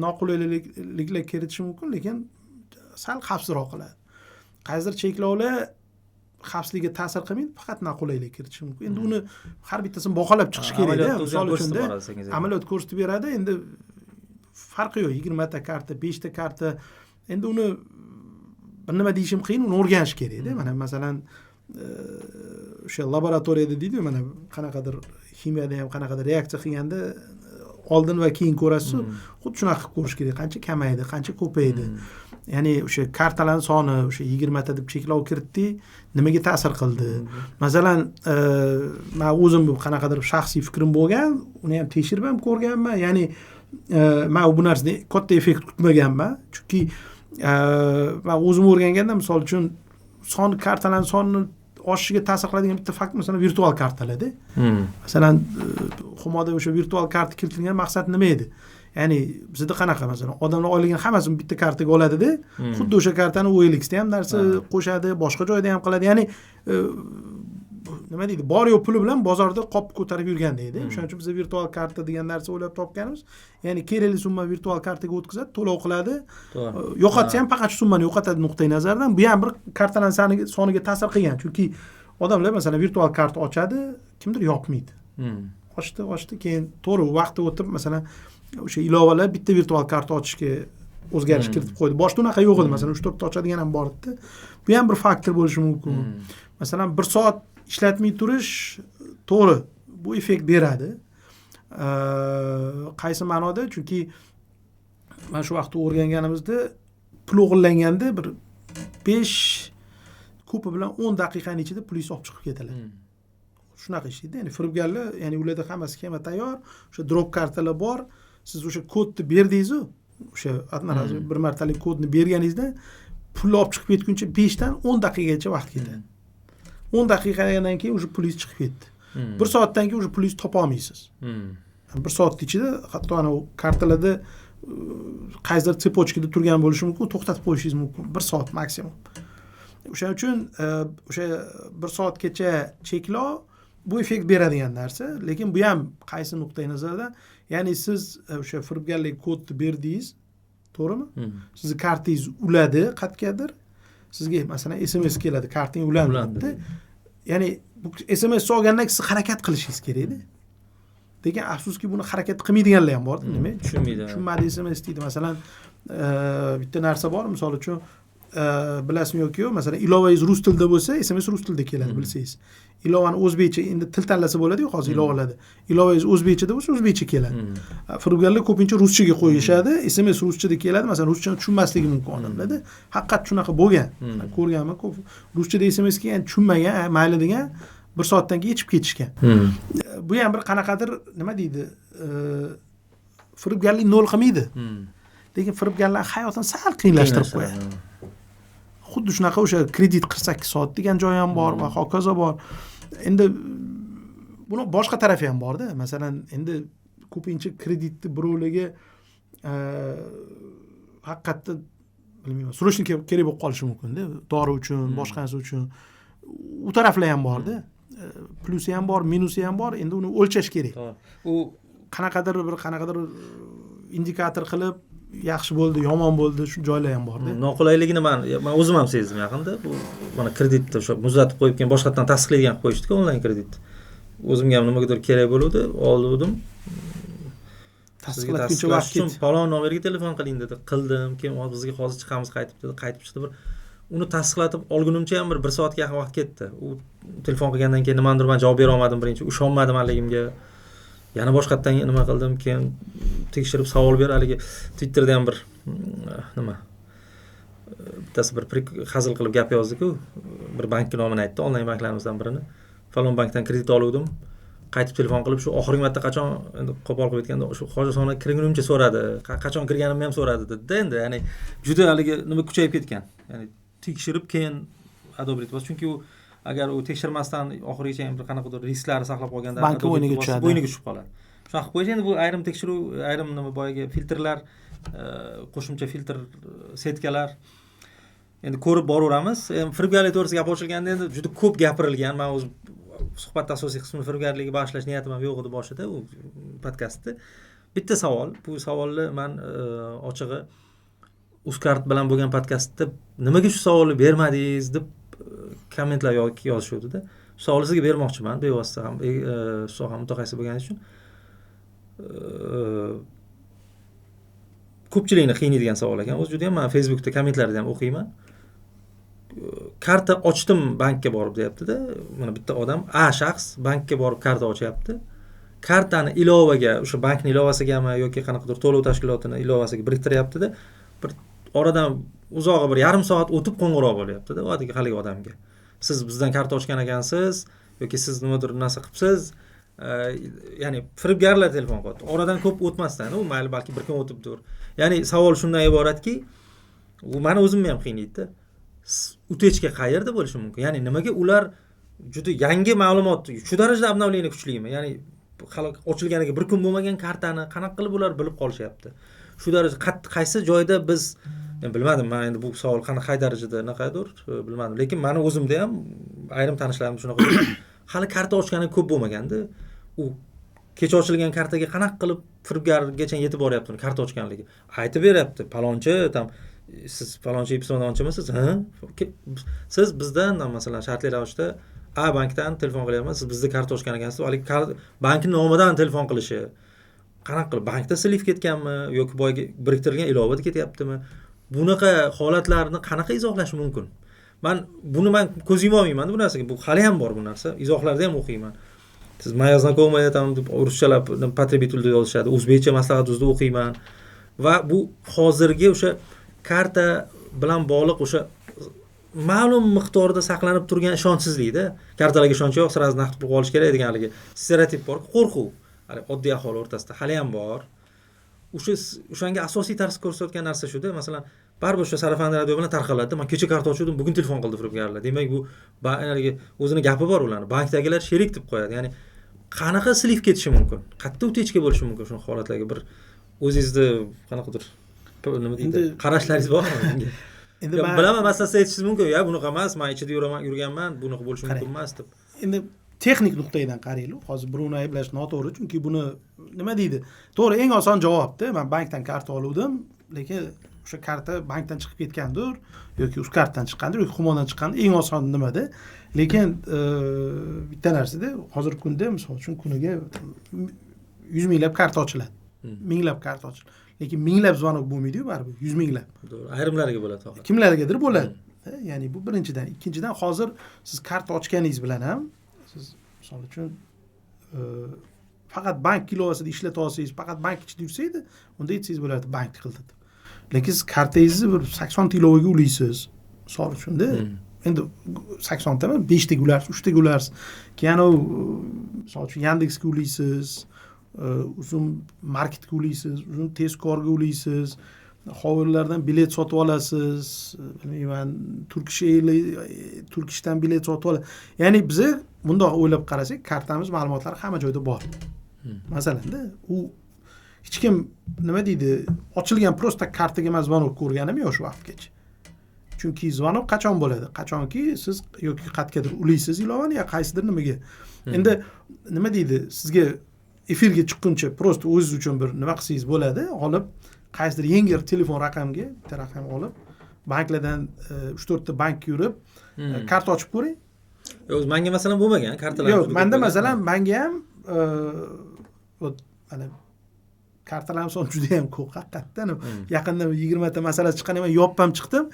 noqulayliklar kiritishi mumkin, lekin sal xavfsizroq qiladi. Qaysidir cheklovlar xavfsizlikka ta'sir qilmaydi, faqat noqulaylik kiritishi mumkin. Endi uni har bittasini baholab chiqish kerak-da. Misol uchun amaliyot ko'rsatib beradi. Endi farqi yo'q. 20 ta karta, 5 ta karta. Endi uni bir nima deyishim qiyin, uni o'rganish kerak-da. Mana masalan o'sha laboratoriyada deydi, mana qanaqadir ximiyada ham qanaqadir reaksiya qilganda oldin va keyin ko'rasiz, xuddi shunaqa qilib ko'rish kerak. Qancha kamaydi, qancha ko'paydi. Ya'ni o'sha kartalarning soni o'sha 20 ta deb cheklov kiritdi, nimaga ta'sir qildi? Masalan, men o'zim qanaqadir shaxsiy fikrim bo'lgan, uni ham tekshirib ham ko'rganman. Ya'ni men bu narsani katta effekt kutmaganman, chunki men o'zim o'rganganda, misol uchun kartalarning sonini oshishiga ta'sir qiladigan bitta fakt masalan virtual kartalarda. Masalan, Humoda o'sha virtual karta kiritilgan maqsad nima edi? Ya'ni bizda qanaqa masalan odamlar oyligini hammasini bitta kartaga oladi-da, xuddi o'sha kartani OLX da ham narsa qo'shadi, boshqa joyda ham qiladi. Ya'ni nima deydi? Bor yo'q puli bilan bozorda qop ko'tarib yurganda edi. O'shaning uchun biz virtual karta degan narsa o'ylab topganmiz. Ya'ni kerakli summa virtual kartaga o'tkazadi, to'lov qiladi. Yo'qotsa ham faqat shu summani yo'qotadi nuqtai nazardan. Bu ham bir kartalarning soniga ta'sir qilgan. Chunki odamlar masalan virtual karta ochadi, kimdir yopmaydi. Ochdi, keyin to'g'ri vaqtda o'tib masalan o'sha ilovalar bitta virtual karta ochishga o'zgarish kiritib qo'ydi. Boshda unaqa yo'q edi. Masalan 3-4 ta ochadigan ham bor edi. Bu ham bir faktor bo'lishi mumkin. Masalan 1 soat ishlatmay turish to'g'ri bu effekt beradi. Qaysi ma'noda? Chunki men shu vaqtda o'rganganimizda pul o'g'irlanganda bir 5 ko'pi bilan 10 daqiqaning ichida polis olib chiqib ketadi. Shunaqa ishlaydi. Ya'ni firibgarlar, ya'ni ularda hammasi sxema tayyor, o'sha drop kartalar bor. Siz o'sha kodni berdingiz-ku, o'sha bir martalik kodni berganingizda pulni olib chiqib ketguncha 5 dan 10 daqiqagacha vaqt ketadi. 10 daqiqadan keyin o'sha polis chiqib ketdi. 1 soatdan keyin o'sha polis topa olmaysiz. 1 soat ichida hatto ana kartalarda qaysidir tsepotchkada turgan bo'lishi mumkin, to'xtatib qo'yishingiz mumkin. 1 soat maksimum. O'shaning uchun o'sha 1 soatgacha cheklov bu effekt beradigan narsa, lekin bu ham qaysi nuqtai nazardan, ya'ni siz o'sha firibgarlik kodni berdingiz, to'g'rimi? Sizni kartangiz uladi qatgadir. Sizga masalan SMS keladi, karting ulandi. Ya'ni bu SMS olgandan keyin siz harakat qilishingiz kerak-da. Lekin afsuski buni harakat qilmaydiganlar ham bor. Nima? Tushunmadi SMS deydi. Masalan, bitta narsa bor, misol uchun bilasizmi yoki yo'q, masalan ilovangiz rus tilida bo'lsa, SMS rus tilida keladi, bilsangiz. Ilovani o'zbekcha endi til tanlasa bo'ladi-ku, hozir ilovalarda. Ilovangiz o'zbekchada bo'lsa, o'zbekcha keladi. Firibgarlar ko'pincha ruschaga qo'yishadi, SMS ruschada keladi, masalan ruschani tushunmasligi mumkin odamlarda. Haqiqat shunaqa bo'lgan. Ko'rganman, ko'p ruschada SMS kelgan, tushunmagan, mayli degan 1 soatdan keyin yechib ketishgan. Bu ham bir qanaqadir nima deydi? Firibgarlik nol qilmaydi. Lekin firibgarlar hayotini sal qiyinlashtirib qo'yadi. Xuddi shunaqa o'sha kredit 48 soat degan joy ham bor va hokazo bor. Endi buni boshqa tarafi ham bor-da. Masalan, endi ko'pincha kreditni birovlarga haqiqatda bilmayman, surishni kerak bo'lib qolishi mumkin-da. Dori uchun, boshqa narsa uchun u taraflar ham borda. Plusi ham bor, minusi ham bor. Endi uni o'lchash kerak. U qanaqadir indikator qilib yaxshi bo'ldi, yomon bo'ldi, shu joylar ham borda. Noqulayligini men o'zim ham sezdim yaqinda. Bu mana kreditni o'sha muzlatib qo'yib keyin boshqatdan tasdiqlaydigan qilib qo'yishdi-ku onlayn kredit. O'zimga ham nimagadir kerak bo'ldi, oldim. Tasdiqlatguncha vaqt ketdi. Falon nomerga telefon qiling dedi. Qildim. Keyin bizga hozir chiqamiz qaytib dedi. Qaytib chiqdi. Uni tasdiqlatib olgunimcha ham bir soatga yaqin vaqt ketdi. U telefon qilgandan keyin nimadir men javob bera olmadim birinchi. Ishonmadim haligimga. Yana boshqatdan nima qildim, keyin tekshirib savol ber haligi Twitterda ham bir nima bittasi bir hazil qilib gap yozdi-ku, bir bankning nomini aytdi, onlayn banklarimizdan birini. Falon bankdan kredit oluvdim. Qaytib telefon qilib shu oxirgi marta qachon endi qo'pol qilib aytganda shu hojatxona kirgunimcha so'radi. Qachon kirganimni ham so'radi dedi. Endi ya'ni juda haligi nima kuchayib ketgan. Ya'ni tekshirib keyin adobrit bos. Chunki u agar u tekshirmasdan oxirigacha ham bir qanaqadir risklarni saqlab qolganda bank o'yiniga tushadi. O'yiniga tushib qoladi. Shunaqa qilib qo'yish endi bu ayrim tekshiruv, ayrim nima boyagi filtrlar, qo'shimcha filtr setkalar endi ko'rib boraveramiz. Firibgarlik to'g'risida gap ochilganda endi juda ko'p gapirilgan. Men o'z suhbatning asosiy qismini firibgarlikka bag'ishlash niyatim ham yo'q edi boshida u podkastda. Bitta savol, bu savolni men ochig'i Uzkart bilan bo'lgan podkastda nimaga shu savolni bermadingiz deb kommentlar yozishuvdi-da. Shu savolni sizga bermoqchiman, bevosita ham soha mutaxassisi bo'lganingiz uchun. Ko'pchilikni qiynaydigan savol ekan. O'zi juda ham men Facebookda kommentlarni ham o'qiyman. Karta ochdim bankka borib deyapti-da. Mana bitta odam, shaxs bankka borib karta ochyapti. Kartani ilovaga, o'sha bankning ilovasigami yoki qanaqadir to'lov tashkilotini ilovasiga biriktiryapti-da. Bir oradan uzog'i bir yarim soat o'tib qo'ng'iroq bo'lyapti-da oddiy haligi odamga. Siz bizdan karta ochgan ekansiz yoki siz nimadir narsa qilibsiz. Ya'ni firibgarlar telefon qilyapti. Oradan ko'p o'tmasdan, u mayli balki bir kun o'tibdir. Ya'ni savol shundan iboratki, u meni o'zimni ham qiynaydi-da. Utechka qayerda bo'lishi mumkin? Ya'ni nimaga ular juda yangi ma'lumot, shu darajada обновление kuchlimi? Ya'ni hali ochilganiga bir kun bo'lmagan kartani qanaqa qilib ular bilib qolishyapti? Shu darajada qaysi joyda biz bilmadim, men endi bu savol qay darajada naqadir bilmadim, lekin meni o'zimda ham ayrim tanishlarim shunaqa hali karta ochgani ko'p bo'lmaganda, u kecha ochilgan kartaga qanaqa qilib firibgargacha yetib boryapti uni karta ochganligi. Aytib beryapti, palonchi tam siz falonchi ipsonchimisiz? Siz bizdan masalan shartli ravishda bankdan telefon qilyapman, siz bizda karta ochgan ekansiz, hali bankning nomidan telefon qilishi. Qanaqa qilib bankda slif ketganmi yoki boyga biriktirilgan ilovada ketyaptimi? Bunaqa holatlarni qanaqa izohlash mumkin? Men ko'z yuma olmayman bu narsaga. Bu hali ham bor bu narsa. Izohlarda ham o'qiyman. Siz moya знакомая tam deb ruschalab потребителda yozishadi. O'zbekcha maslahat o'zida o'qiyman. Va bu hozirgi o'sha karta bilan bog'liq o'sha ma'lum miqdorda saqlanib turgan ishonchsizlikda, kartalarga ishonch yo'q, sirasiz naqd pul olish kerak deganligi stereotip bor, qo'rquv. Hali oddiy aholi o'rtasida hali ham bor. O'shanga asosiy ta'sir ko'rsatgan narsa shuda, masalan, baribir o'sha sarafandi radio bilan tarqaladi. Men kecha karta ochdim, bugun telefon qildi firibgarlar. Demak, bu o'zini gapi bor ularning. Bankdagilar sherik deb qo'yadi. Ya'ni qanaqa slif ketishi mumkin? Qayerda utechka bo'lishi mumkin shu holatlarga bir o'zingizni qanaqadir nima deydi? Qarashlaringiz bormi bunga? Endi bilaman, maslahat aytishingiz mumkin. Ya bunaqa emas, men ichida yurganman, bunaqa bo'lishi mumkin emas deb. Endi texnik nuqtadan qaraylik. Hozir birovni ayblash noto'g'ri, chunki buni nima deydi? To'g'ri, eng oson javobda men bankdan karta oluvdim, lekin o'sha karta bankdan chiqib ketgandir yoki Uzkartdan chiqqandir yoki Xumondan chiqqandir, eng oson nimada? Lekin bitta narsada hozirgi kunda misol uchun kuniga 100 minglab karta ochiladi. Minglab karta ochiladi. Lekin minglab zvonok bo'lmaydi-ku baribir, 100 minglab. To'g'ri, ayrimlariga bo'ladi to'g'ri. Kimlargadir bo'ladi. Ya'ni bu birinchidan, ikkinchidan hozir siz karta ochganingiz bilan ham siz misol uchun faqat bank ilovasida ishlata olsangiz, faqat bank ichida yursangiz, unda aytsangiz bo'lardi bank qildi deb. Lekin siz kartangizni bir 80 ta ilovaga ulaysiz. Misol uchun-da. Endi 80 ta emas, 5 ta ularsiz, 3 ta ularsiz. Keyin misol uchun Yandexga ulaysiz, uzun marketga ulaysiz, uzun tezkorga ulaysiz, hovlilardan bilet sotib olasiz, bilmayman, Turkishdan bilet sotib olasiz. Ya'ni biz bundoq o'ylab qarasak, kartamiz ma'lumotlari hamma joyda bor. Masalan-da, u hech kim nima deydi, ochilgan prosta kartaga mazmunot ko'rganim yo'q shu vaqtgacha. chunki zvonok qachon bo'ladi? Qachonki siz yoki qayergadir ulaysiz ilovani yo qaysidir nimaga. Endi nima deydi? Sizga efirga chiqquncha prosta o'zingiz uchun bir nima qilsangiz bo'ladi, olib qaysidir yengil telefon raqamga, bitta raqam olib, banklardan 3-4 ta bank yurib, karta ochib ko'ring. O'zi menga masalan bo'lmagan kartalar. Yo'q, menda masalan menga ham mana kartalarimiz soni juda ham ko'p haqiqatdan. Yaqinda 20 ta masala chiqqan, men yopib ham chiqdim.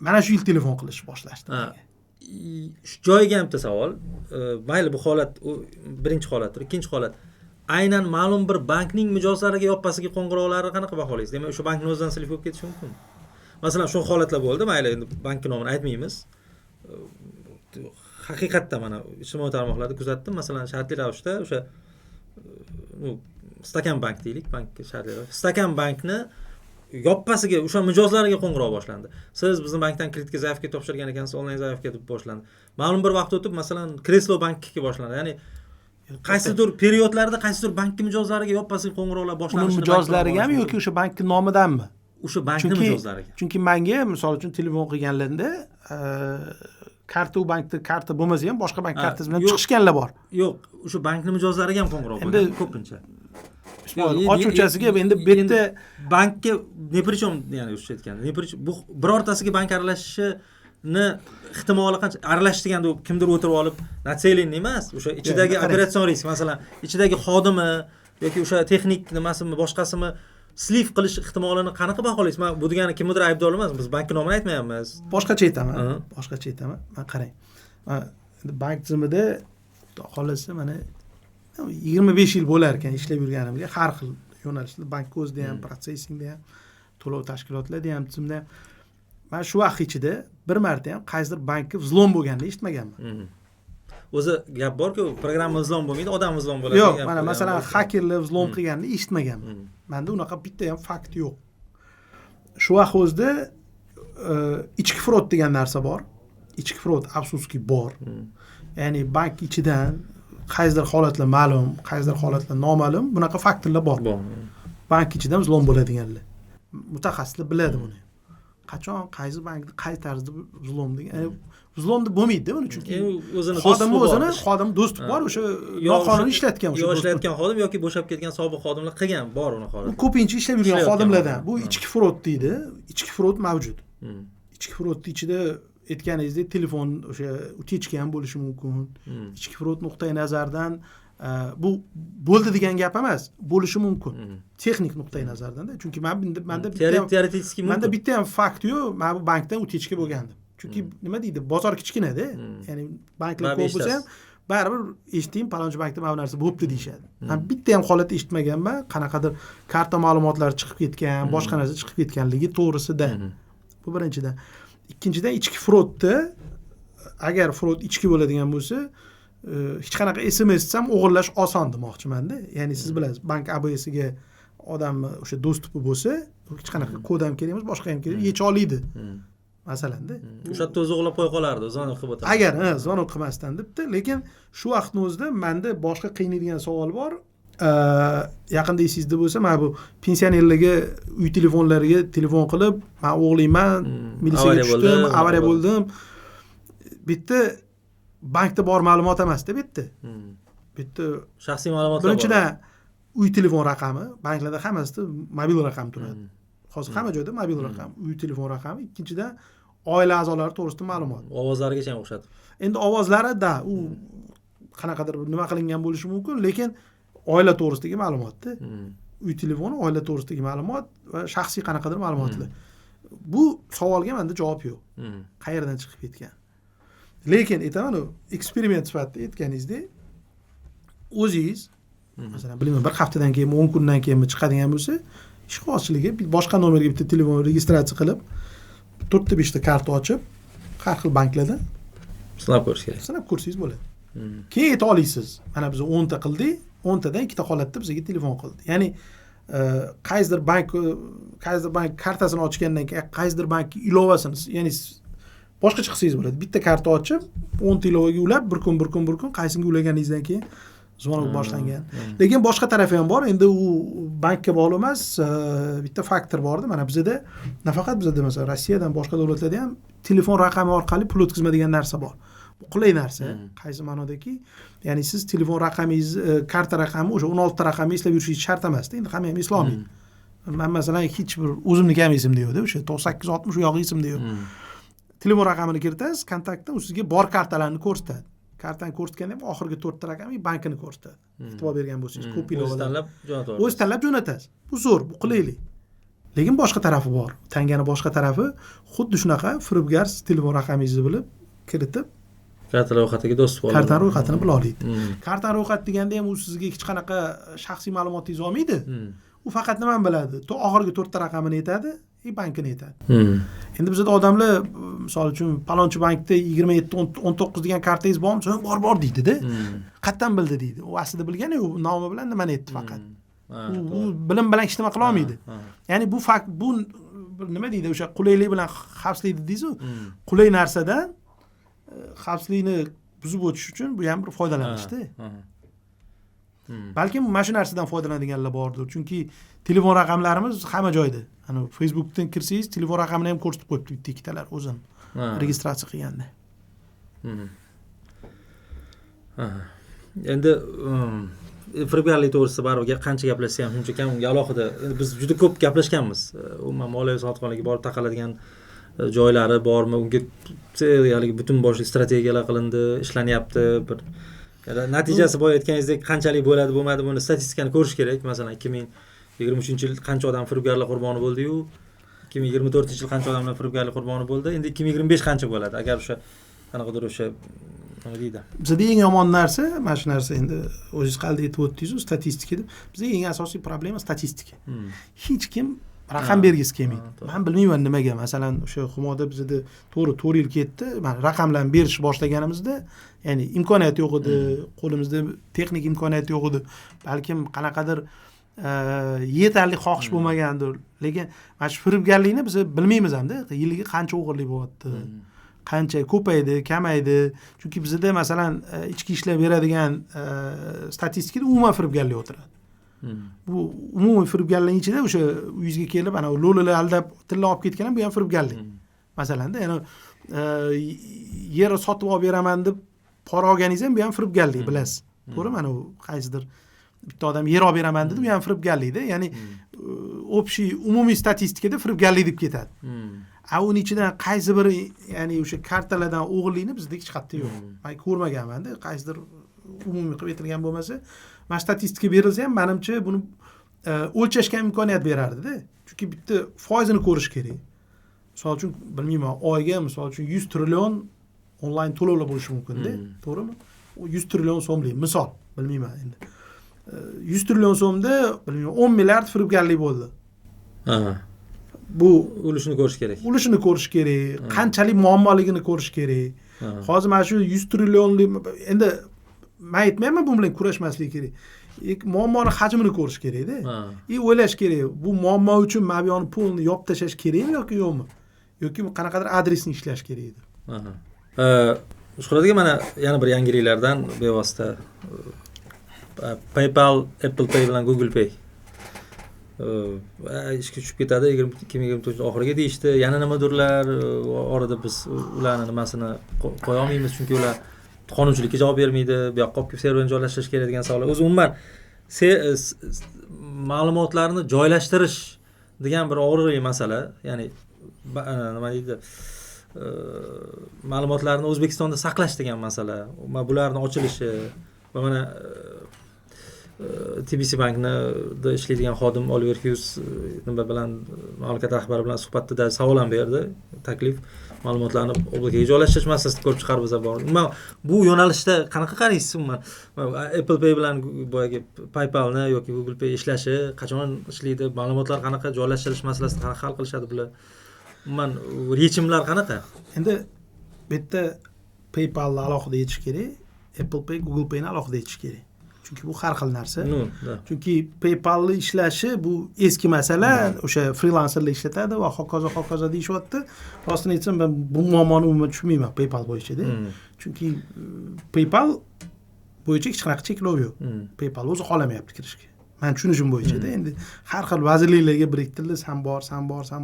Mana shu yil telefon qilishni boshlashdi. Shu joyiga ham bitta savol. Mayli bu holat birinchi holatdir, ikkinchi holat. Aynan ma'lum bir bankning mijozlariga yoppasiga qo'ng'iroqlari qanaqa baholaysiz? Demak, o'sha bankning o'zidan silib bo'lib ketishi mumkin. Masalan, shu holatlar bo'ldi. Mayli endi bankning nomini aytmaymiz. Haqiqatda mana ijtimoiy tarmoqlarda kuzatdim. Masalan, shartli ravishda o'sha Stakan bank deylik, bankka shartli ravishda. Stakan bankni yoppasiga o'sha mijozlariga qo'ng'iroq boshlandi. Siz bizning bankdan kreditga zaifga topshirgan ekansiz, onlayn zaifga deb boshlandi. Ma'lum bir vaqt o'tib, masalan, Kreslo bankiga boshlandi. Ya'ni qaysidir periodlarda qaysidir bank mijozlariga yoppasiga qo'ng'iroqlar boshlanishi. Uning mijozlariga ham yoki o'sha bankning nomidanmi? O'sha bankning mijozlariga. Chunki menga, misol uchun, telefon qilganlarida karta u bankda karta bo'lmasa ham boshqa bank kartasi bilan chiqishganlar bor. Yo'q, o'sha bankning mijozlariga ham qo'ng'iroq bo'lgan ko'pincha. Ochuvchasiga endi bu yerda bankka ne prichom, ya'ni o'sha aytganda, ne prichom bu birortasiga bank aralashishini ehtimoli qancha? Aralashish deganda u kimdir o'tirib olib, natselinni emas, o'sha ichidagi operatsion risk, masalan, ichidagi xodimi yoki o'sha texnik nimasimi, boshqasimi slif qilish ehtimolini qanaqa baholaysiz? Men bu degani kimdir aybdor emas, biz bankning nomini aytmayapmiz. Boshqacha aytaman. Men qarang. Men bank tizimida xohlasa mana 25 yil bo'lar ekan ishlab yurganimga, har xil yo'nalishda, bank o'zida ham, protsessingda ham, to'lov tashkilotlarida ham, tizimda ham. Men shu vaqt ichida bir marta ham qaysidir bankka vzlom bo'lganini eshitmaganman. O'zi gap borku, programma vzlom bo'lmaydi, odam vzlom bo'ladi. Yo'q, mana masalan, hakerlar vzlom qilganini eshitmaganman. Menda unaqa bitta ham fakt yo'q. Shu vaqt o'zida ichki frod degan narsa bor. Ichki frod afsuski bor. Ya'ni bank ichidan qaysidir holatlar ma'lum, qaysidir holatlar noma'lum, bunaqa faktorlar bor. Bank ichidan vzlom bo'ladiganlar. Mutaxassislar biladi buni. Qachon, qaysi bankda, qay tarzda vzlom degan. Vzlomda bo'lmaydi buni, chunki xodim do'sti bor, o'sha noqonuniy ishlatgan o'sha do'sti. Ishlatgan xodim yoki bo'shab ketgan sobiq xodimlar qilgan bor uni holat. Bu ko'pincha ishlab yurgan xodimlardan. Bu ichki frod deydi. Ichki frod mavjud. Ichki frodning ichida aytganingizdek telefon o'sha utechka ham bo'lishi mumkin. Ichki frod nuqtai nazardan bu bo'ldi degan gap emas, bo'lishi mumkin. Texnik nuqtai nazardan-da. Chunki menda bitta ham fakt yo'q, men bu bankdan utechka bo'lgandim. Chunki nima deydi, bozor kichkina-da. Ya'ni banklar ko'p bo'lsa ham baribir eshitdim, palonchi bankda mana bu narsa bo'libdi deyshadi. Men bitta ham holat eshitmaganman, qanaqadir karta ma'lumotlari chiqib ketgan, boshqa narsa chiqib ketganligi to'g'risida. Bu birinchidan. Ikkinchidan, ichki frodda agar frod ichki bo'ladigan bo'lsa, hech qanaqa SMS ham o'g'irlash oson demoqchiman-da. Ya'ni siz bilasiz, bank ABSiga odam o'sha dostupi bo'lsa, hech qanaqa kod ham kerak emas, boshqa ham kerak, yecha oladi. Masalan-da. O'sha yerda o'zi o'g'irlab qo'ya qolardi, zvonok qilib o'tadi. Agar zvonok qilmasdan debdi, lekin shu vaqtning o'zida menda boshqa qiynaydigan savol bor. Yaqinda esingizda bo'lsa, mana bu pensionerlarga uy telefonlariga telefon qilib, men o'g'liyman, militsiyaga tushdim, avariya bo'ldim. Bitta bankda bor ma'lumot emas-da bitta. Bitta shaxsiy ma'lumotlar. Birinchidan uy telefon raqami, banklarda hammasida mobil raqam turadi. Hozir hamma joyda mobil raqam, uy telefon raqami. Ikkinchidan oila a'zolari to'g'risida ma'lumot. Ovozlarigacha ham o'xshatib. Endi ovozlarida u qanaqadir nima qilingan bo'lishi mumkin, lekin oila to'g'risidagi ma'lumotda. Uy telefoni, oila to'g'risidagi ma'lumot va shaxsiy qanaqadir ma'lumotlar. Bu savolga menda javob yo'q. Qayerdan chiqib ketgan? Lekin aytaman, eksperiment sifatida aytganingizdek, o'zingiz masalan, bilmayman, bir haftadan keyin, 10 kundan keyin chiqadigan bo'lsa, ishqibozchiligi boshqa nomerga bitta telefon registratsiya qilib, 4 ta 5 ta karta ochib, har xil banklarda sinab ko'rish kerak. Sinab ko'rsangiz bo'ladi. Keyin ayta olasiz. Mana biz 10 ta qildik, 10 tadan 2 ta holatda bizga telefon qildi. Ya'ni qaysidir bank kartasini ochgandan keyin qaysidir bank ilovasini, ya'ni boshqacha qilsangiz bo'ladi. Bitta karta ochib, 10 ta ilovaga ulab, bir kun qaysinga ulaganingizdan keyin zvonok boshlangan. Lekin boshqa tarafi ham bor. Endi u bankka bog'liq emas, bitta faktor bordi. Mana bizda nafaqat bizda, masalan, Rossiyadan boshqa davlatlarda ham telefon raqami orqali pul o'tkazma degan narsa bor. Bu qulay narsa. Qaysi ma'nodaki, ya'ni siz telefon raqamingiz, karta raqami o'sha 16 ta raqamni eslab yurishingiz shart emas. Endi hamma ham eslayolmaydi. Men masalan hech bir o'zimniki ham esimda yo'q-da, o'sha 9860 u yog'i esimda yo'q. Telefon raqamini kiritasiz, kontaktdan u sizga bor kartalarni ko'rsatadi. Kartani ko'rsatganda ham oxirgi 4 ta raqamni bankini ko'rsatadi. E'tibor bergan bo'lsangiz, ko'p yil o'zi tanlab jo'natasiz. O'zi tanlab jo'natasiz. Bu zo'r, bu qulaylik. Lekin boshqa tarafi bor. Tangani boshqa tarafi xuddi shunaqa firibgar telefon raqamingizni bilib kiritib karta ro'yxatiga do'st bo'ladi. Karta ro'yxatini bila oladi. Karta ro'yxat deganda ham u sizga hech qanaqa shaxsiy ma'lumotingizni olmaydi. U faqat nimani biladi? Oxirgi 4 ta raqamini aytadi, bankini aytadi. Endi bizda odamlar, misol uchun, palonchi bankda 27-19 degan kartangiz bormi? So'ng bor deydi-da. Qayerdan bildi deydi. U aslida bilgani yo'q, nomi bilan nimani aytdi faqat. U bilim bilan hech nima qila olmaydi. Ya'ni bu fakt, bu nima deydi? O'sha qulaylik bilan xavfsizlik deysiz-ku. Qulay narsadan xavfsizlikni buzib o'tish uchun bu ham bir foydalanishda. Balkim mana shu narsadan foydalanadiganlar bordir. Chunki telefon raqamlarimiz hamma joyda. Ana Facebookdan kirsangiz, telefon raqamini ham ko'rsatib qo'yibdi bitta ikkitalar o'zim registratsiya qilganda. Endi firibgarlik to'g'risida baribir qancha gaplashsa ham shuncha kam unga alohida. Endi biz juda ko'p gaplashganmiz. Umuman moliyaviy sotqinlikka borib taqaladigan joylari bormi? Unga haligi butun boshli strategiyalar qilindi, ishlanyapti. Bir natijasi boya aytganingizdek qanchalik bo'ladi, bo'lmadi, buni statistikani ko'rish kerak. Masalan, 2023-yil qancha odam firibgarlik qurboni bo'ldi-yu, 2024-yil qancha odamlar firibgarlik qurboni bo'ldi. Endi 2025 qancha bo'ladi? Agar o'sha qanaqadir o'sha nima deydi? Bizda eng yomon narsa, mana shu narsa endi o'zingiz qalda aytib o'tdingiz-ku, statistika deb. Bizda eng asosiy problema statistika. Hech kim raqam bergisi kelmaydi. Men bilmayman nimaga. Masalan, o'sha Xumoda bizda to'g'ri 4 yil ketdi. Men raqamlarni berish boshlaganimizda, ya'ni imkoniyat yo'q edi, qo'limizda texnik imkoniyat yo'q edi. Balkim qanaqadir yetarli xohish bo'lmagandir. Lekin mana shu firibgarlikni biz bilmaymiz hamda, yiliga qancha o'g'irlik bo'lyapti. Qancha ko'paydi, kamaydi. Chunki bizda masalan ichki ishlar beradigan statistikada umuman firibgarlik o'tiradi. Bu umumiy firibgarlikning ichida o'sha uyingizga kelib ana lo'lilar aldab tilla olib ketgan ham bu ham firibgarlik. Masalanda, ya'ni yer sotib olib beraman deb pora olganingiz ham bu ham firibgarlik, bilasiz. To'g'rimi? Mana u qaysidir bitta odam yer olib beraman dedi, bu ham firibgarlikda. Ya'ni общий umumiy statistikada firibgarlik deb ketadi. Uning ichidan qaysi biri, ya'ni o'sha kartalardan o'g'irlikni bizda hech qayerda yo'q. Men ko'rmaganman-da, qaysidir umumiy qilib aytilgan bo'lmasa, mana statistika berilsa ham menimcha buni o'lchashga imkoniyat berardi-da. Chunki bitta foizini ko'rish kerak. Misol uchun bilmayman, oyga misol uchun 100 trillion onlayn to'lovlar bo'lishi mumkin-da, to'g'rimi? O 100 trillion so'mlik misol, bilmayman endi. 100 trillion so'mda 10 milliard firibgarlik bo'ldi. Bu ulushini ko'rish kerak. Ulushini ko'rish kerak, qanchalik muammoligini ko'rish kerak. Hozir mana shu 100 trillionlik endi men aytmayman bu bilan kurashmaslik kerak. Muammoni hajmini ko'rish kerak-da. O'ylash kerak, bu muammo uchun men bu yoni pulni yopib tashlash kerakmi yoki yo'qmi? Yoki qanaqadir adresni ishlash kerak edi. Shuhrat aka, mana yana bir yangiliklardan bevosita PayPal, Apple Pay bilan Google Pay ishga tushib ketadi 2024 oxiriga deyishdi. Yana nimadirlar, orada biz ularni nimasini qo'ya olmaymiz, chunki ular qonunchilikka javob bermaydi. Bu yoqqa olib serverni joylashtirish kerak degan savollar. O'zi umuman ma'lumotlarni joylashtirish degan bir og'riqli masala. Ya'ni nima deydi? Ma'lumotlarni O'zbekistonda saqlash degan masala. Bularning ochilishi va mana TBC bankda ishlaydigan xodim Oliver Hughes nima bilan mamlakat rahbari bilan suhbatda savol ham berdi. Taklif ma'lumotlarni oblakaga joylashtirish masalasini ko'rib chiqarib bor. Bu yo'nalishda qanaqa qaraysiz umuman? Apple Pay bilan boyagi PayPalni yoki Google Pay ishlashi qachon ishlaydi? Ma'lumotlar qanaqa joylashtirish masalasini qanaqa hal qilishadi bular? Umuman yechimlar qanaqa? Endi bu yerda PayPalni alohida yechish kerak, Apple Pay, Google Payni alohida yechish kerak. Chunki bu har xil narsa. Chunki PayPalni ishlashi bu eski masala, o'sha freelancerlar ishlatadi va hokazo deyishyapti. Rostini aytsam, men bu muammoni umuman tushunmayman PayPal bo'yicha-da. Chunki PayPal bo'yicha hech qanaqa cheklov yo'q. PayPal o'zi xohlamayapti kirishga. Men tushunishim bo'yicha-da endi har xil vazirliklarga biriktirildi, san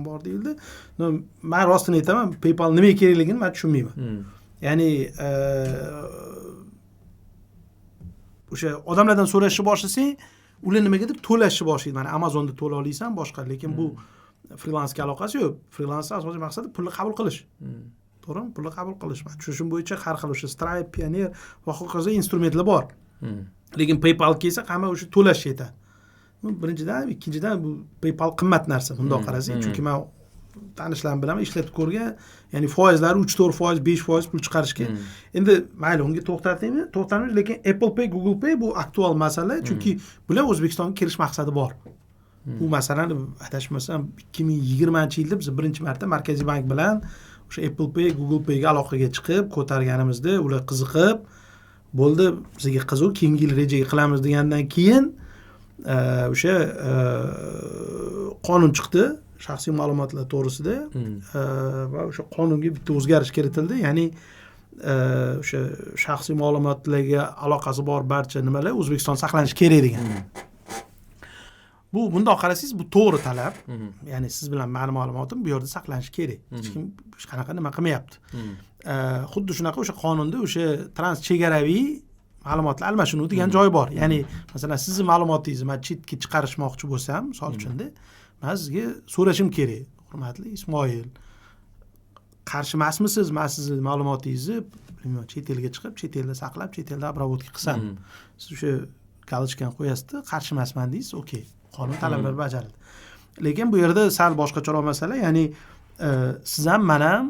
bor deyildi. Men rostini aytaman, PayPal nimaga kerakligini men tushunmayman. Ya'ni o'sha odamlardan so'rashni boshlasang, ular nimaga deb to'lashni boshlaydi. Mana Amazonda to'la olasan, boshqa, lekin bu freelansga aloqasi yo'q. Freelansning asosiy maqsadi pulni qabul qilish. To'g'rimi? Pulni qabul qilish. Men tushunishim bo'yicha har xil o'sha Stripe, Payoneer va hokazo instrumentlar bor. Lekin PayPal kelsa, hamma o'sha to'lash yetadi. Birinchidan, ikkinchidan bu PayPal qimmat narsa, bundoq qarasang, chunki men tanishlarim bilan ishlatib ko'rgan, ya'ni foizlari 3-4%, 5% pul chiqarishga. Endi mayli, unga to'xtalmaymiz, lekin Apple Pay, Google Pay bu aktual masala, chunki bular O'zbekistonga kirish maqsadi bor. Bu masalani adashmasam 2020-yilda biz birinchi marta Markaziy bank bilan o'sha Apple Pay, Google Pay ga aloqaga chiqib, ko'targanimizda ular qiziqib, bo'ldi, bizga qiziq, keyingi yil rejaga qilamiz degandan keyin o'sha qonun chiqdi shaxsiy ma'lumotlar to'g'risida va o'sha qonunga bitta o'zgarish kiritildi, ya'ni o'sha shaxsiy ma'lumotlarga aloqasi bor barcha nimalar O'zbekiston saqlanishi kerak degan. Bu bundoq qarasangiz, bu to'g'ri talab. Ya'ni siz bilan ma'lum ma'lumotim bu yerda saqlanishi kerak. Hech kim hech qanaqa nima qilmayapti. Xuddi shunaqa o'sha qonunda o'sha transchegaraviy ma'lumotlar almashinuv degan joy bor. Ya'ni masalan sizning ma'lumotingizni men chetga chiqarishmoqchi bo'lsam, misol uchun-da, men sizga so'rashim kerak. Hurmatli Ismoil, qarshi emasmisiz? Men sizning ma'lumotingizni chet elga chiqib, chet elda saqlab, chet elda обработка qilsam. Siz o'sha galochkani qo'yasiz-da, qarshi emasman deysiz, okey. Qonun talablari bajarildi. Lekin bu yerda sal boshqacharoq masala, ya'ni siz ham, men ham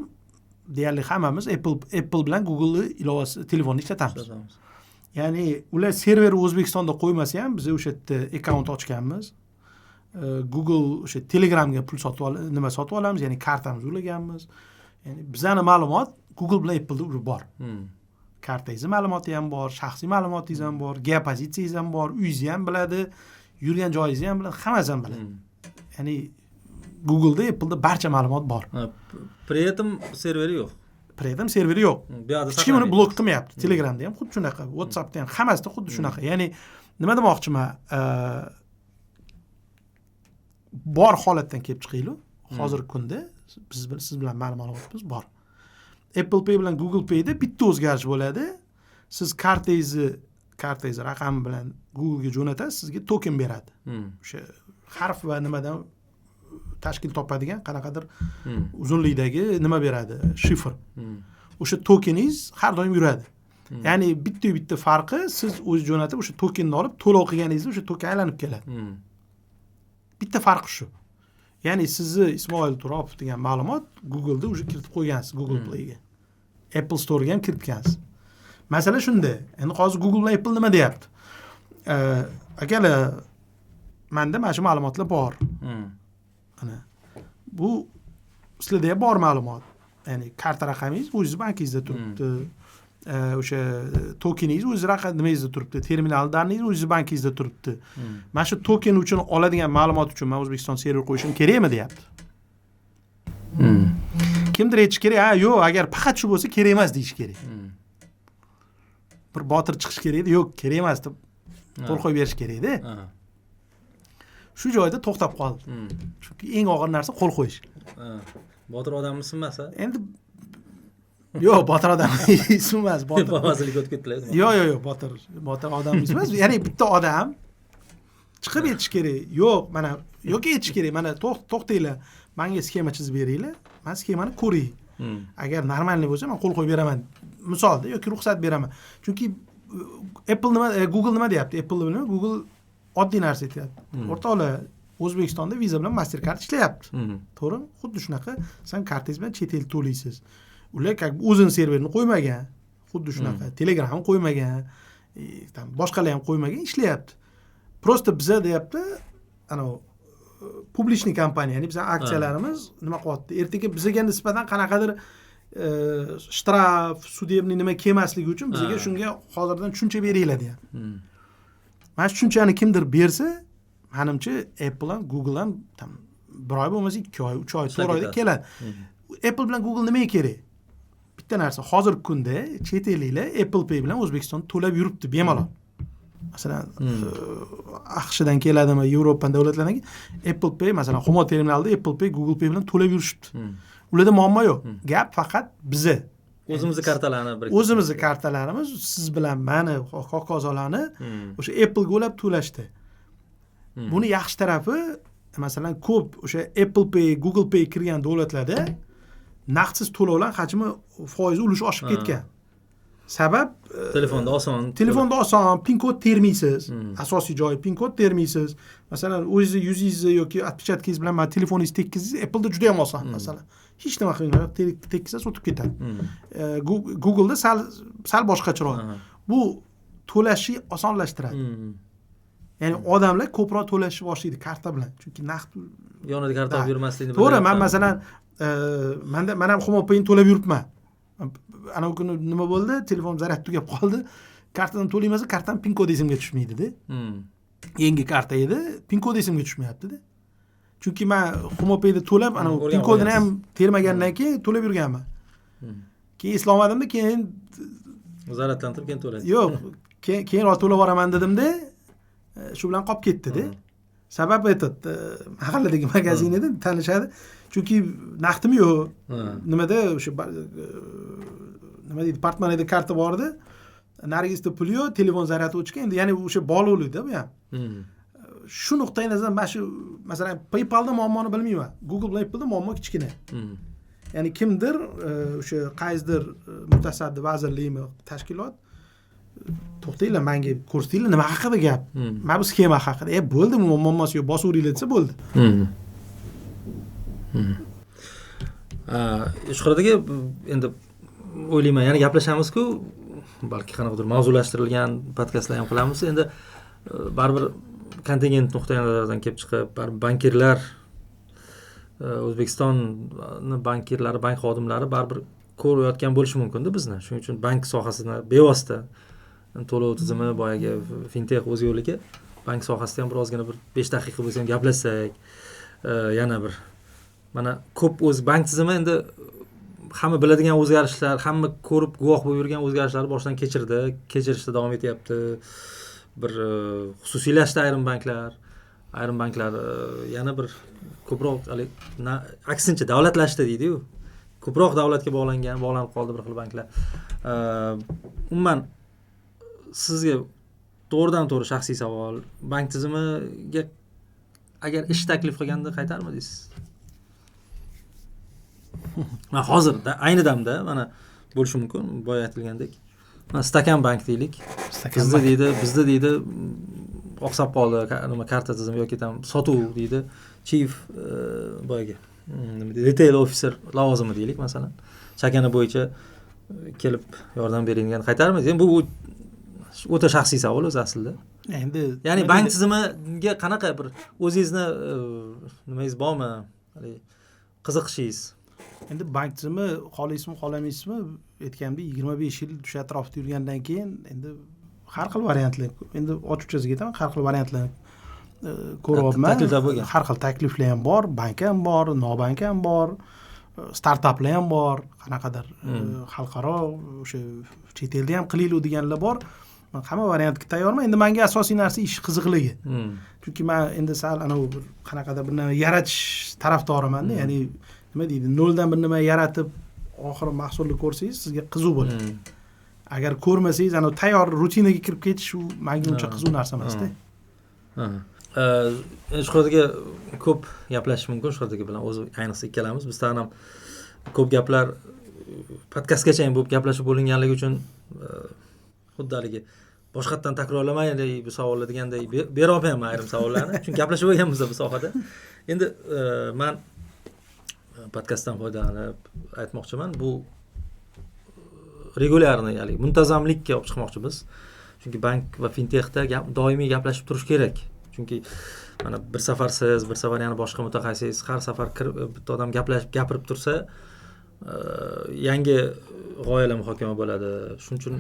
deyarli hammamiz Apple bilan Google ilovasi telefonni ishlatamiz. Ya'ni ular server O'zbekistonda qo'ymasa ham biz o'sha yerda akkaunt ochganmiz. Google o'sha Telegramga pul sotib olamiz, ya'ni kartamizni ulaganmiz. Ya'ni bizning ma'lumot Google bilan Apple'da bor. Kartangiz ma'lumoti ham bor, shaxsiy ma'lumotingiz ham bor, geopozitsiyangiz ham bor, uyingizni ham biladi, yurgan joyingizni ham biladi, hammasi ham biladi. Ya'ni Google'da, Apple'da barcha ma'lumot bor. При этом serveri yo'q. Serveri yo'q. Hech kim uni blok qilmayapti. Telegramda ham xuddi shunaqa, WhatsAppda ham hammasida xuddi shunaqa. Ya'ni nima demoqchiman? Bor holatdan kelib chiqaylik. Hozirgi kunda siz bilan ma'lumotimiz bor. Apple Pay bilan Google Pay'da bitta o'zgarish bo'ladi. Siz kartangiz raqami bilan Google'ga jo'natasiz, sizga token beradi. O'sha harf va nimadan tashkil topadigan qanaqadir uzunlikdagi nima beradi, shifr. O'sha tokeningiz har doim yuradi. Ya'ni bitta farqi, siz o'zingiz jo'natib o'sha tokenni olib to'lov qilganingizda o'sha token aylanib keladi. Bitta farqi shu. Ya'ni sizni Ismoil Turopov degan ma'lumot Google'da o'sha kiritib qo'ygansiz, Google Play'ga. Apple Store'ga ham kiritgansiz. Masala shunda. Endi hozir Google va Apple nima deyapti? Akalar, menda mana shu ma'lumotlar bor. Ana. Bu sizlarda ham bor ma'lumot. Ya'ni karta raqamingiz o'zingiz bankingizda turibdi. O'sha tokeningiz o'z raqamingizda turibdi. Terminal daningiz o'zingiz bankingizda turibdi. Mana shu token uchun oladigan ma'lumot uchun men O'zbekiston server qo'yishim kerakmi deyapti. Kimdir aytish kerak, yo'q, agar faqat shu bo'lsa kerak emas deyish kerak. Bir botir chiqish kerak edi, yo'q, kerak emas deb qo'l qo'yib berish kerak edi. Shu joyda to'xtab qoldi. Chunki eng og'ir narsa qo'l qo'yish. Botir odamni sinmasa? Endi yo'q, botir odam emas, botir. Vazirlik o'tib ketdilar. Yo'q, botir odam emas. Ya'ni bitta odam chiqib aytish kerak. Yo'q, mana yoki aytish kerak. Mana to'xtanglar. Menga sxema chizib beringlar. Men sxemani ko'ray. Agar normalniy bo'lsa, men qo'l qo'yib beraman. Misolda yoki ruxsat beraman. Chunki Apple nima, Google nima deyapti? Apple bilan Google oddiy narsa aytyapti. O'rtoqlar, O'zbekistonda Visa bilan Mastercard ishlayapti. To'g'rimi? Xuddi shunaqa sen kartangiz bilan chet el to'laysiz. Ular o'zining serverini qo'ymagan. Xuddi shunaqa Telegram qo'ymagan, boshqalar ham qo'ymagan, ishlayapti. Prosta biza deyapti, ana publichniy kompaniya, ya'ni bizning aksiyalarimiz nima qilyapti? Ertaga bizga nisbatan qanaqadir shtraf, sudebniy nima kelmasligi uchun bizga shunga hozirdan tushuncha beringlar deyapti. Mana shu tushunchani kimdir bersa, menimcha Apple ham Google ham bir oy bo'lmasa 2 oy, 3 oy, 4 oyda keladi. Apple bilan Google nimaga kerak? bitta narsa, hozirgi kunda chet elliklar Apple Pay bilan O'zbekiston to'lab yuribdi bemalol. Masalan, AQShdan keladimi, Yevropa davlatlardan Apple Pay, masalan, Humo terminalida Apple Pay, Google Pay bilan to'lab yurishibdi. Ularda muammo yo'q. Gap faqat bizni o'zimizni kartalarni o'zimizni kartalarimiz siz bilan mani hokazolarni o'sha Apple ga ulab to'lashdi. Buni yaxshi tarafi, masalan, ko'p o'sha Apple Pay, Google Pay kirgan davlatlarda naqdsiz to'lovlar hajmi foizi ulushi oshib ketgan. Sabab telefonda oson. Telefonda oson, pin kod termaysiz. Asosiy joyi pin kod termaysiz. Masalan, o'zingizni yuzingizni yoki отпечаткingiz bilan mana telefoningizni tekkizingiz Apple'da juda ham oson, masalan. Hech nima qilmaysiz, tekkizasiz o'tib ketadi. Google'da sal boshqacharoq. Bu to'lashni osonlashtiradi. Ya'ni odamlar ko'proq to'lashni boshlaydi karta bilan. Chunki naqd yonida karta olib yurmasligini to'g'ri, men masalan men ham Humo Pay'ni to'lab yuribman. Ana u kuni nima bo'ldi? Telefon zaryad tugab qoldi. Kartadan to'layman, kartam pin kodi esimga tushmaydi-da. Yangi karta edi, pin kodi esimga tushmayapti-da. Chunki men Humo Pay'da to'lab, ana pin kodini ham termagandan keyin to'lab yurganman. Keyin eslolmadim-da, keyin zaryadlantirib keyin to'ladim. Yo'q, keyinroq to'lab boraman dedim-da, shu bilan qolib ketdi-da. Sabab mahalladagi magazin edi, tanishadi. Chunki naqdim yo'q. Nimada o'sha nima deydi, portmoneda karta bor edi. Narigizda pul yo'q, telefon zaryadi o'chgan. Endi ya'ni o'sha bog'liqda bu ham. Shu nuqtai nazardan mana shu masalan PayPalda muammoni bilmayman. Google bilan Apple'da muammo kichkina. Ya'ni kimdir o'sha qaysidir mutasaddi vazirlikmi, tashkilot to'xtanglar, menga ko'rsatinglar nima haqida gap. Mana bu sxema haqida. Bo'ldi, muammosi yo'q, bosaveringlar desa bo'ldi. Shuhrat aka, endi o'ylayman, yana gaplashamiz-ku, balki qanaqadir mavzulashtirilgan podkastlar ham qilamiz. Endi baribir kontingent nuqtai nazaridan kelib chiqib, baribir bankirlar, O'zbekiston bankirlari, bank xodimlari baribir ko'rayotgan bo'lishi mumkin-da bizni. Shuning uchun bank sohasini bevosita to'lov tizimi, boyagi fintech o'z yo'liga, bank sohasida ham birozgina bir 5 daqiqa bo'lsa ham gaplashsak, yana bir mana ko'p o'z bank tizimi endi hamma biladigan o'zgarishlar, hamma ko'rib guvoh bo'lib yurgan o'zgarishlarni boshdan kechirishda davom etyapti. Bir xususiylashdi ayrim banklar yana bir ko'proq aksincha davlatlashdi deydi-yu. Ko'proq davlatga bog'lanib qoldi bir xil banklar. Umuman sizga to'g'ridan-to'g'ri shaxsiy savol, bank tizimiga agar ish taklif qilganda qaytarmidingiz? Men hozir ayni damda mana bo'lishi mumkin, boya aytilgandek. Mana stakan bank deylik. Bizda deydi oqsab qoldi, nima karta tizimi yoki tam sotuv deydi. Chief boyagi nima deydi, retail officer lavozimi deylik masalan. Chakana bo'yicha kelib yordam beringani qaytarmaysiz. Bu o'ta shaxsiy savol o'zi aslida. Endi ya'ni bank tizimiga qanaqa bir o'zingizni nimangiz bormi? Qiziqishingiz? Endi bank tizimi xohlaysizmi, xohlamaysizmi, aytganimdek 25 yil o'sha atrofda yurgandan keyin endi har xil variantlar, endi ochiqchasiga aytaman, har xil variantlar ko'ryapman. Har xil takliflar ham bor, bank ham bor, nobank ham bor, startaplar ham bor, qanaqadir xalqaro o'sha chet elda ham qilaylik deganlar bor. Men hamma variantga tayyorman. Endi menga asosiy narsa ish qiziqligi. Chunki men endi sal ana qanaqadir bir narsa yaratish tarafdoriman-da, ya'ni nima deydi, noldan bir nima yaratib oxiri mahsulni ko'rsangiz sizga qiziq bo'ladi. Agar ko'rmasangiz ana tayyor rutinaga kirib ketish u menga uncha qiziq narsa emas-da. Shuhrat aka ko'p gaplashish mumkin, Shuhrat aka bilan o'zi ayniqsa ikkalamiz bizdan ham ko'p gaplar podkastgacha ham bo'lib gaplashib bo'linganligi uchun xuddi haligi boshqatdan takrorlamaylik bu savollar degandek bera olmayman ayrim savollarni, chunki gaplashib bo'lganmiz bu sohada. Endi men podkastdan foydalanib aytmoqchiman, bu regularni, ya'ni muntazamlikka olib chiqmoqchimiz. Chunki bank va fintexda doimiy gaplashib turish kerak. Chunki mana bir safar siz, bir safar yana boshqa mutaxassis har safar bitta odam gapirib tursa, yangi g'oyalar muhokama bo'ladi. Shuning uchun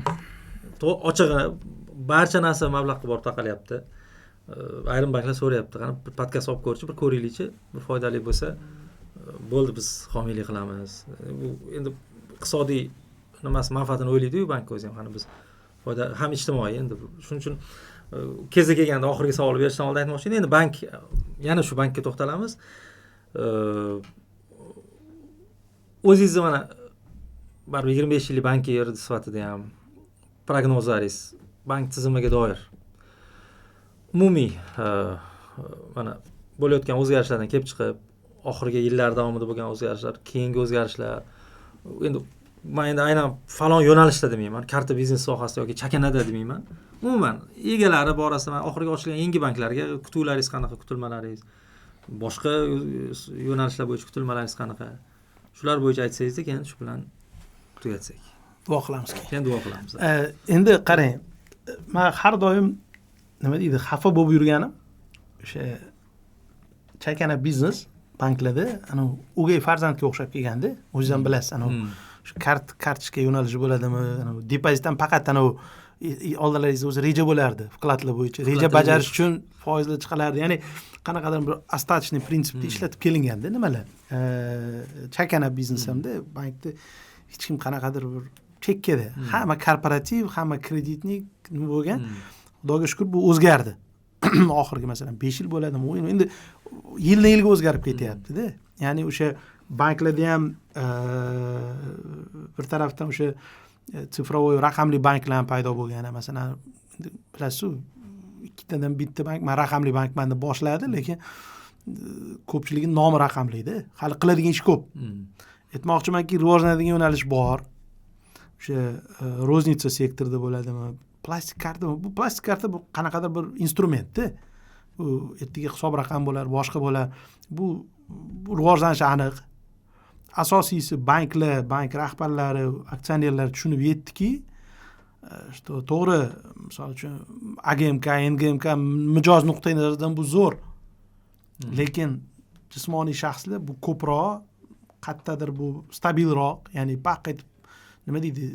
ochig'i barcha narsa mablag'ga borib taqalyapti. Ayrim banklar so'rayapti, qani bir podkast olib ko'rchi, bir ko'raylikchi, bir foydali bo'lsa bo'ldi, biz homiylik qilamiz. Bu endi iqtisodiy nimasi manfaatini o'ylaydi-yu bank o'zi ham, qani biz foyda ham ijtimoiy endi shuning uchun kezi kelganda oxirgi savol berishdan oldin aytmoqchi edim. Endi bank, yana shu bankka to'xtalamiz. O'zingizni mana baribir 25 yillik bankier sifatida ham prognozlaringiz bank tizimiga doir umumiy mana bo'layotgan o'zgarishlardan kelib chiqib, oxirgi yillar davomida bo'lgan o'zgarishlar, keyingi o'zgarishlar, endi men endi aynan falon yo'nalishda demayman, karta biznes sohasida yoki chakanada demayman. Umuman egalari borasida mana oxirgi ochilgan yangi banklarga kutuvlaringiz qanaqa, kutilmalaringiz, boshqa yo'nalishlar bo'yicha kutilmalaringiz qanaqa? Shular bo'yicha aytsangiz-da, keyin shu bilan tugatsak. Duo qilamiz. Keyin duo qilamiz. Endi qarang, men har doim nima deydi, xafa bo'lib yurganim o'sha chakana biznes banklarda ana o'gay farzandga o'xshab kelganda, o'zingiz ham bilasiz, ana shu kartochka yo'nalishi bo'ladimi, ana depozitdan faqat ana oldinlaringizda o'zi reja bo'lardi, vkladlar bo'yicha reja bajarish uchun foizlar chiqalardi. Ya'ni qanaqadir bir остаточный prinsipda ishlatib kelinganda nimalar. Chakana biznes hamda bankda hech kim qanaqadir bir chekkada, hamma korporativ, hamma kreditnik nima bo'lgan. Xudoga shukr bu o'zgardi. Oxirgi masalan 5 yil bo'ladimi? Endi yildan-yilga o'zgarib ketyapti-da. Ya'ni o'sha banklarda ham bir tarafdan o'sha sifrovoy raqamli banklar paydo bo'lgan. Masalan, bilasiz-ku, ikkitadan bitta bank, men raqamli bankman deb boshladi, lekin ko'pchiligi nomi raqamli-da. Hali qiladigan ish ko'p. Aytmoqchimanki, rivojlanadigan yo'nalish bor. O'sha roznitsa sektorida bo'ladimi? Plastik karta, bu plastik karta bu qanaqadir bir instrumentda. Bu ertaga hisob raqam bo'lar, boshqa bo'lar. Bu rivojlanishi aniq. Asosiysi banklar, bank rahbarlari, aksionerlar tushunib yetdiki, to'g'ri, misol uchun AGMK, NGMK mijoz nuqtai nazaridan bu zo'r. Lekin jismoniy shaxslar bu ko'proq, qayerdadir bu stabilroq, ya'ni paqet nima deydi,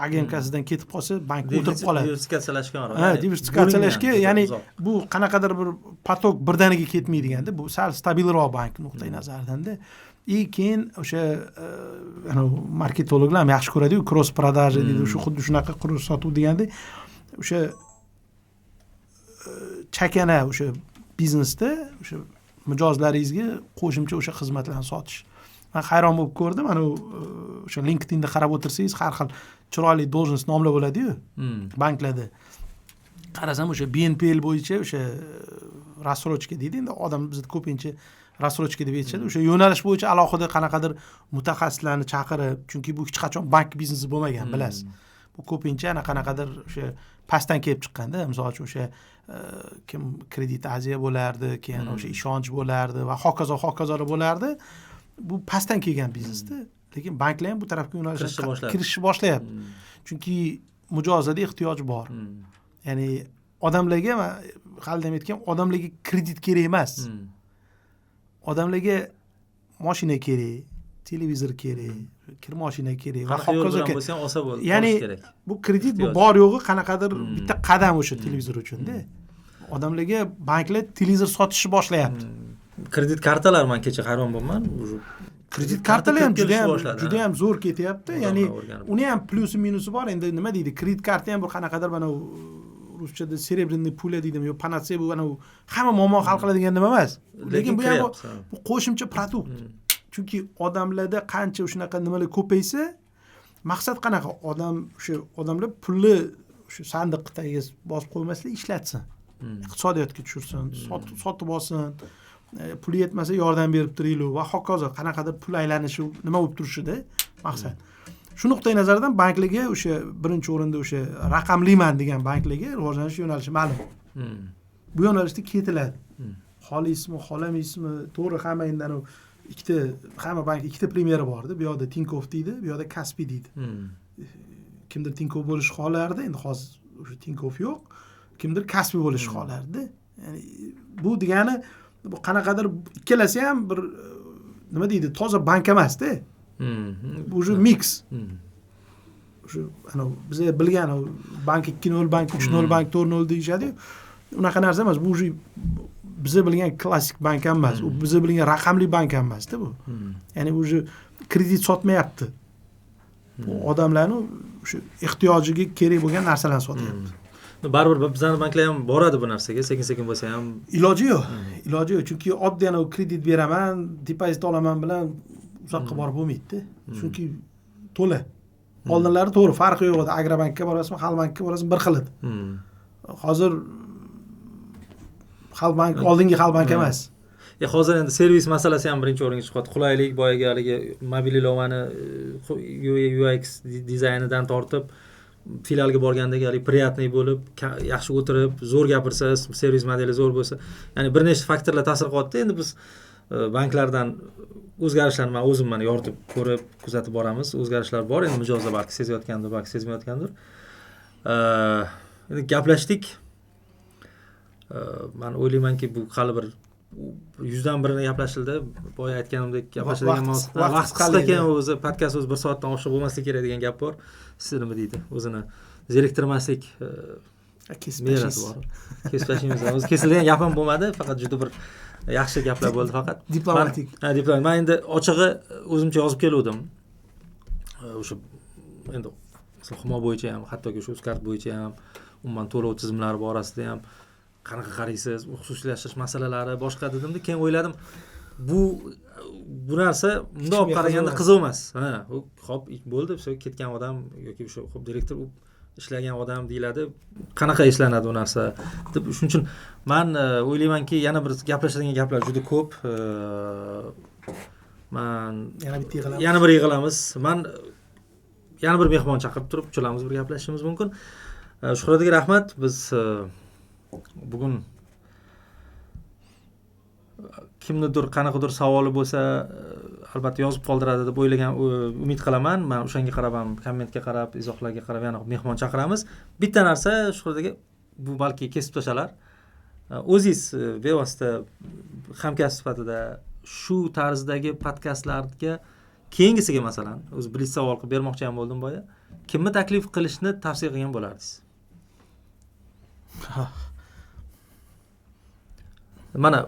AGMKsidan ketib qolsa bank o'tirib qoladi. Diversifikatsiyalashganroq. Diversifikatsiyalashga, ya'ni bu qanaqadir bir potok birdaniga ketmaydiganda, bu sal stabilroq bank nuqtai nazaridan-da. Keyin o'sha marketologlar ham yaxshi ko'radi-ku, cross продажа deydi, shu xuddi shunaqa cross sotuv deganda, o'sha chakana o'sha biznesda o'sha mijozlaringizga qo'shimcha o'sha xizmatlarni sotish. Men hayron bo'lib ko'rdim, ana o'sha LinkedInda qarab o'tirsangiz, har xil chiroyli должность nomlar bo'ladi-yu, banklarda. Qarasam o'sha BNPL bo'yicha o'sha рассрочка deydi, endi odam bizda ko'pincha рассрочка deb aytishadi. O'sha yo'nalish bo'yicha alohida qanaqadir mutaxassislarni chaqirib, chunki bu hech qachon bank biznesi bo'lmagan, bilasiz. Bu ko'pincha qanaqadir o'sha pastdan kelib chiqqanda, misol uchun o'sha kim kredit aziya bo'lardi, keyin o'sha ishonch bo'lardi va hokazolar bo'lardi. Bu pastdan kelgan biznesda, lekin banklar ham bu tarafga yo'nalishga kirishni boshlayapti. Chunki mijozlarda ehtiyoj bor. Ya'ni odamlarga, men hali ham aytgan, odamlarga kredit kerak emas. Odamlarga mashina kerak, televizor kerak, kir mashina kerak va hokazo kerak. Ya'ni bu kredit bu bor yo'g'i qanaqadir bitta qadam o'sha televizor uchun-da. Odamlarga banklar televizor sotishni boshlayapti. Kredit kartalar, men kecha hayron bo'lman. Kredit kartalar ham juda ham zo'r ketyapti. Ya'ni uni ham plyusi minusi bor. Endi nima deydi? Kredit karta ham bir qanaqadir mana ruschada serебряный pula deydimi, yo panatse bu ana hamma muammo hal qiladigan nima emas. Lekin bu ham bu qo'shimcha produkt. Chunki odamlarda qancha shunaqa nimalar ko'paysa, maqsad qanaqa? Odamlar pulni shu sandiq tagiga bosib qo'ymaslik, ishlatsin. Iqtisodiyotga tushirsin, sotib olsin. Puli yetmasa yordam berib turaylik va hokazo, qanaqadir pul aylanishi nima bo'lib turishida maqsad. Shu nuqtai nazardan banklarga o'sha birinchi o'rinda o'sha raqamliman degan banklarga rivojlanish yo'nalishi ma'lum. Bu yo'nalishda ketiladi. Xohlaysizmi, xohlamaysizmi, to'g'ri, hamma endi hamma bank ikkita primyeri bor-da. Bu yoqda Tinkoff deydi, bu yoqda Kaspi deydi. Kimdir Tinkoff bo'lishni xohlardi, endi hozir o'sha Tinkoff yo'q. Kimdir Kaspi bo'lishni xohlardi. Ya'ni bu degani bu qanaqadir ikkalasi ham bir nima deydi, toza bank emas-da. Bu o'sha mix. O'sha biz bilgan bank 2.0, bank 3.0, bank 4.0 deyishadi. Unaqa narsa emas. Bu o'sha biz bilgan klassik bank ham emas. U biz bilgan raqamli bank ham emas-da bu. Ya'ni o'sha kredit sotmayapti. Bu odamlarni shu ehtiyojiga kerak bo'lgan narsalarni sotyapti. Baribir bizning banklar ham boradi bu narsaga, sekin-sekin bo'lsa ham. Iloji yo'q. Chunki oddiy kredit beraman, depozit olaman bilan uzoqqa borib bo'lmaydi-da. Chunki to'la. Oldinlari to'g'ri, farqi yo'q edi. Agrobankka borasizmi, Xalqbankka borasizmi, bir xil edi. Hozir Xalqbank oldingi Xalqbank emas. Hozir endi servis masalasi ham birinchi o'ringa chiqadi. Qulaylik, boyaga haligi mobil ilovani UX dizaynidan tortib filialga borgandagi haligi приятный bo'lib, yaxshi o'tirib, zo'r gapirsa, servis modeli zo'r bo'lsa, ya'ni bir nechta faktorlar ta'sir qilyapti. Endi biz banklardan o'zgarishlarni men o'zim yoritib ko'rib, kuzatib boramiz. O'zgarishlar bor, endi mijozlar balki sezayotgandir, balki sezmayotgandir. Endi gaplashdik. Men o'ylaymanki, bu hali bir 100dan birini gaplashildi. Boya aytganimdek gaplashadigan vaqt qisqa ekan, o'zi podkast o'zi 1 soatdan oshiq bo'lmasligi kerak degan gap bor. Siz nima deydi? O'zini zeriktirmaslik merasi bor. Kesib o'zi kesilgan gap ham bo'lmadi, faqat juda bir yaxshi gaplar bo'ldi faqat. Diplomatik. Diplomatik. Men endi ochig'i o'zimcha yozib keluvdim. O'sha endi Humo bo'yicha ham, hattoki o'sha Uzkart bo'yicha ham, umuman to'lov tizimlari borasida ham qanaqa qaraysiz, xususiylashtirish masalalari boshqa dedimda, keyin o'yladim, bu narsa bunday olib qaraganda qiziq emas. Xo'p, bo'ldi, o'sha ketgan odam yoki o'sha xo'p direktor ishlagan odam deyiladi. Qanaqa ishlanadi bu narsa? Deb shuning uchun men o'ylaymanki, yana bir gaplashadigan gaplar juda ko'p. Men yana bir yig'ilamiz. Men yana bir mehmon chaqirib turib, uchalamiz bir gaplashishimiz mumkin. Shuhratga rahmat. Biz bugun kimnidir qanaqadir savoli bo'lsa, albatta yozib qoldiradi deb umid qilaman. Men o'shanga qarab ham, kommentga qarab, izohlarga qarab yana mehmon chaqiramiz. Bitta narsa Shuhratga, bu balki kesib tashalar. O'zingiz bevosita hamkasb sifatida shu tarzdagi podkastlarga keyingisiga masalan, o'zi bir savol qilib bermoqchi ham bo'ldim boya. Kimni taklif qilishni tavsiya qilgan bo'lardingiz? Mana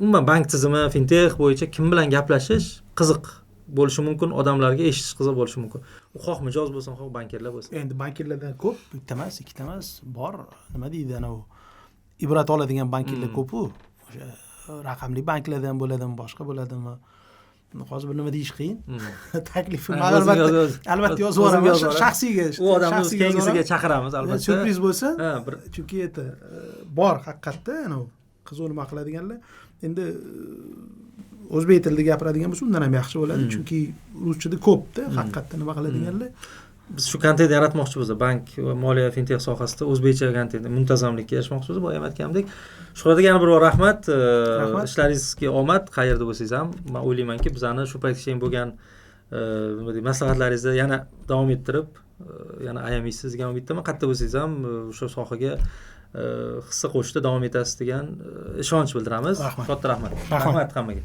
umuman bank tizimi, fintech bo'yicha kim bilan gaplashish qiziq bo'lishi mumkin, odamlarga eshitish qiziq bo'lishi mumkin. U xoh mijoz bo'lsin, xoh bankirlar bo'lsin. Endi bankirlardan ko'p, bitta emas, ikkita emas, bor. Nima deydi, ibrat oladigan bankirlar ko'p-ku. O'sha raqamli banklardan bo'ladimi, boshqa bo'ladimi? Hozir bir nima deyish qiyin. Taklifim albatta yozib yuboraman. Shaxsiyga. U odamni keyingisiga chaqiramiz albatta. Syurpriz bo'lsa, chunki bor haqiqatda, qiziq nima qiladiganlar. Endi o'zbek tilida gapiradigan bo'lsa, undan ham yaxshi bo'ladi, chunki ruschada ko'pda haqiqatda nima qiladiganlar. Biz shu kontent yaratmoqchimiz, bank va moliya fintech sohasida o'zbekcha kontent muntazamlikka erishmoqchimiz. Boya aytganimdek, Shuhratga yana bir bor rahmat. Ishlaringizga omad, qayerda bo'lsangiz ham. Men o'ylaymanki, bizani shu paytgacha bo'lgan nima deyman, maslahatlaringizni yana davom ettirib, yana ayamisiz degan umiddaman. Qayerda bo'lsangiz ham o'sha sohaga hissa qo'shishda davom etasiz degan ishonch bildiramiz. Katta rahmat. Rahmat hammaga.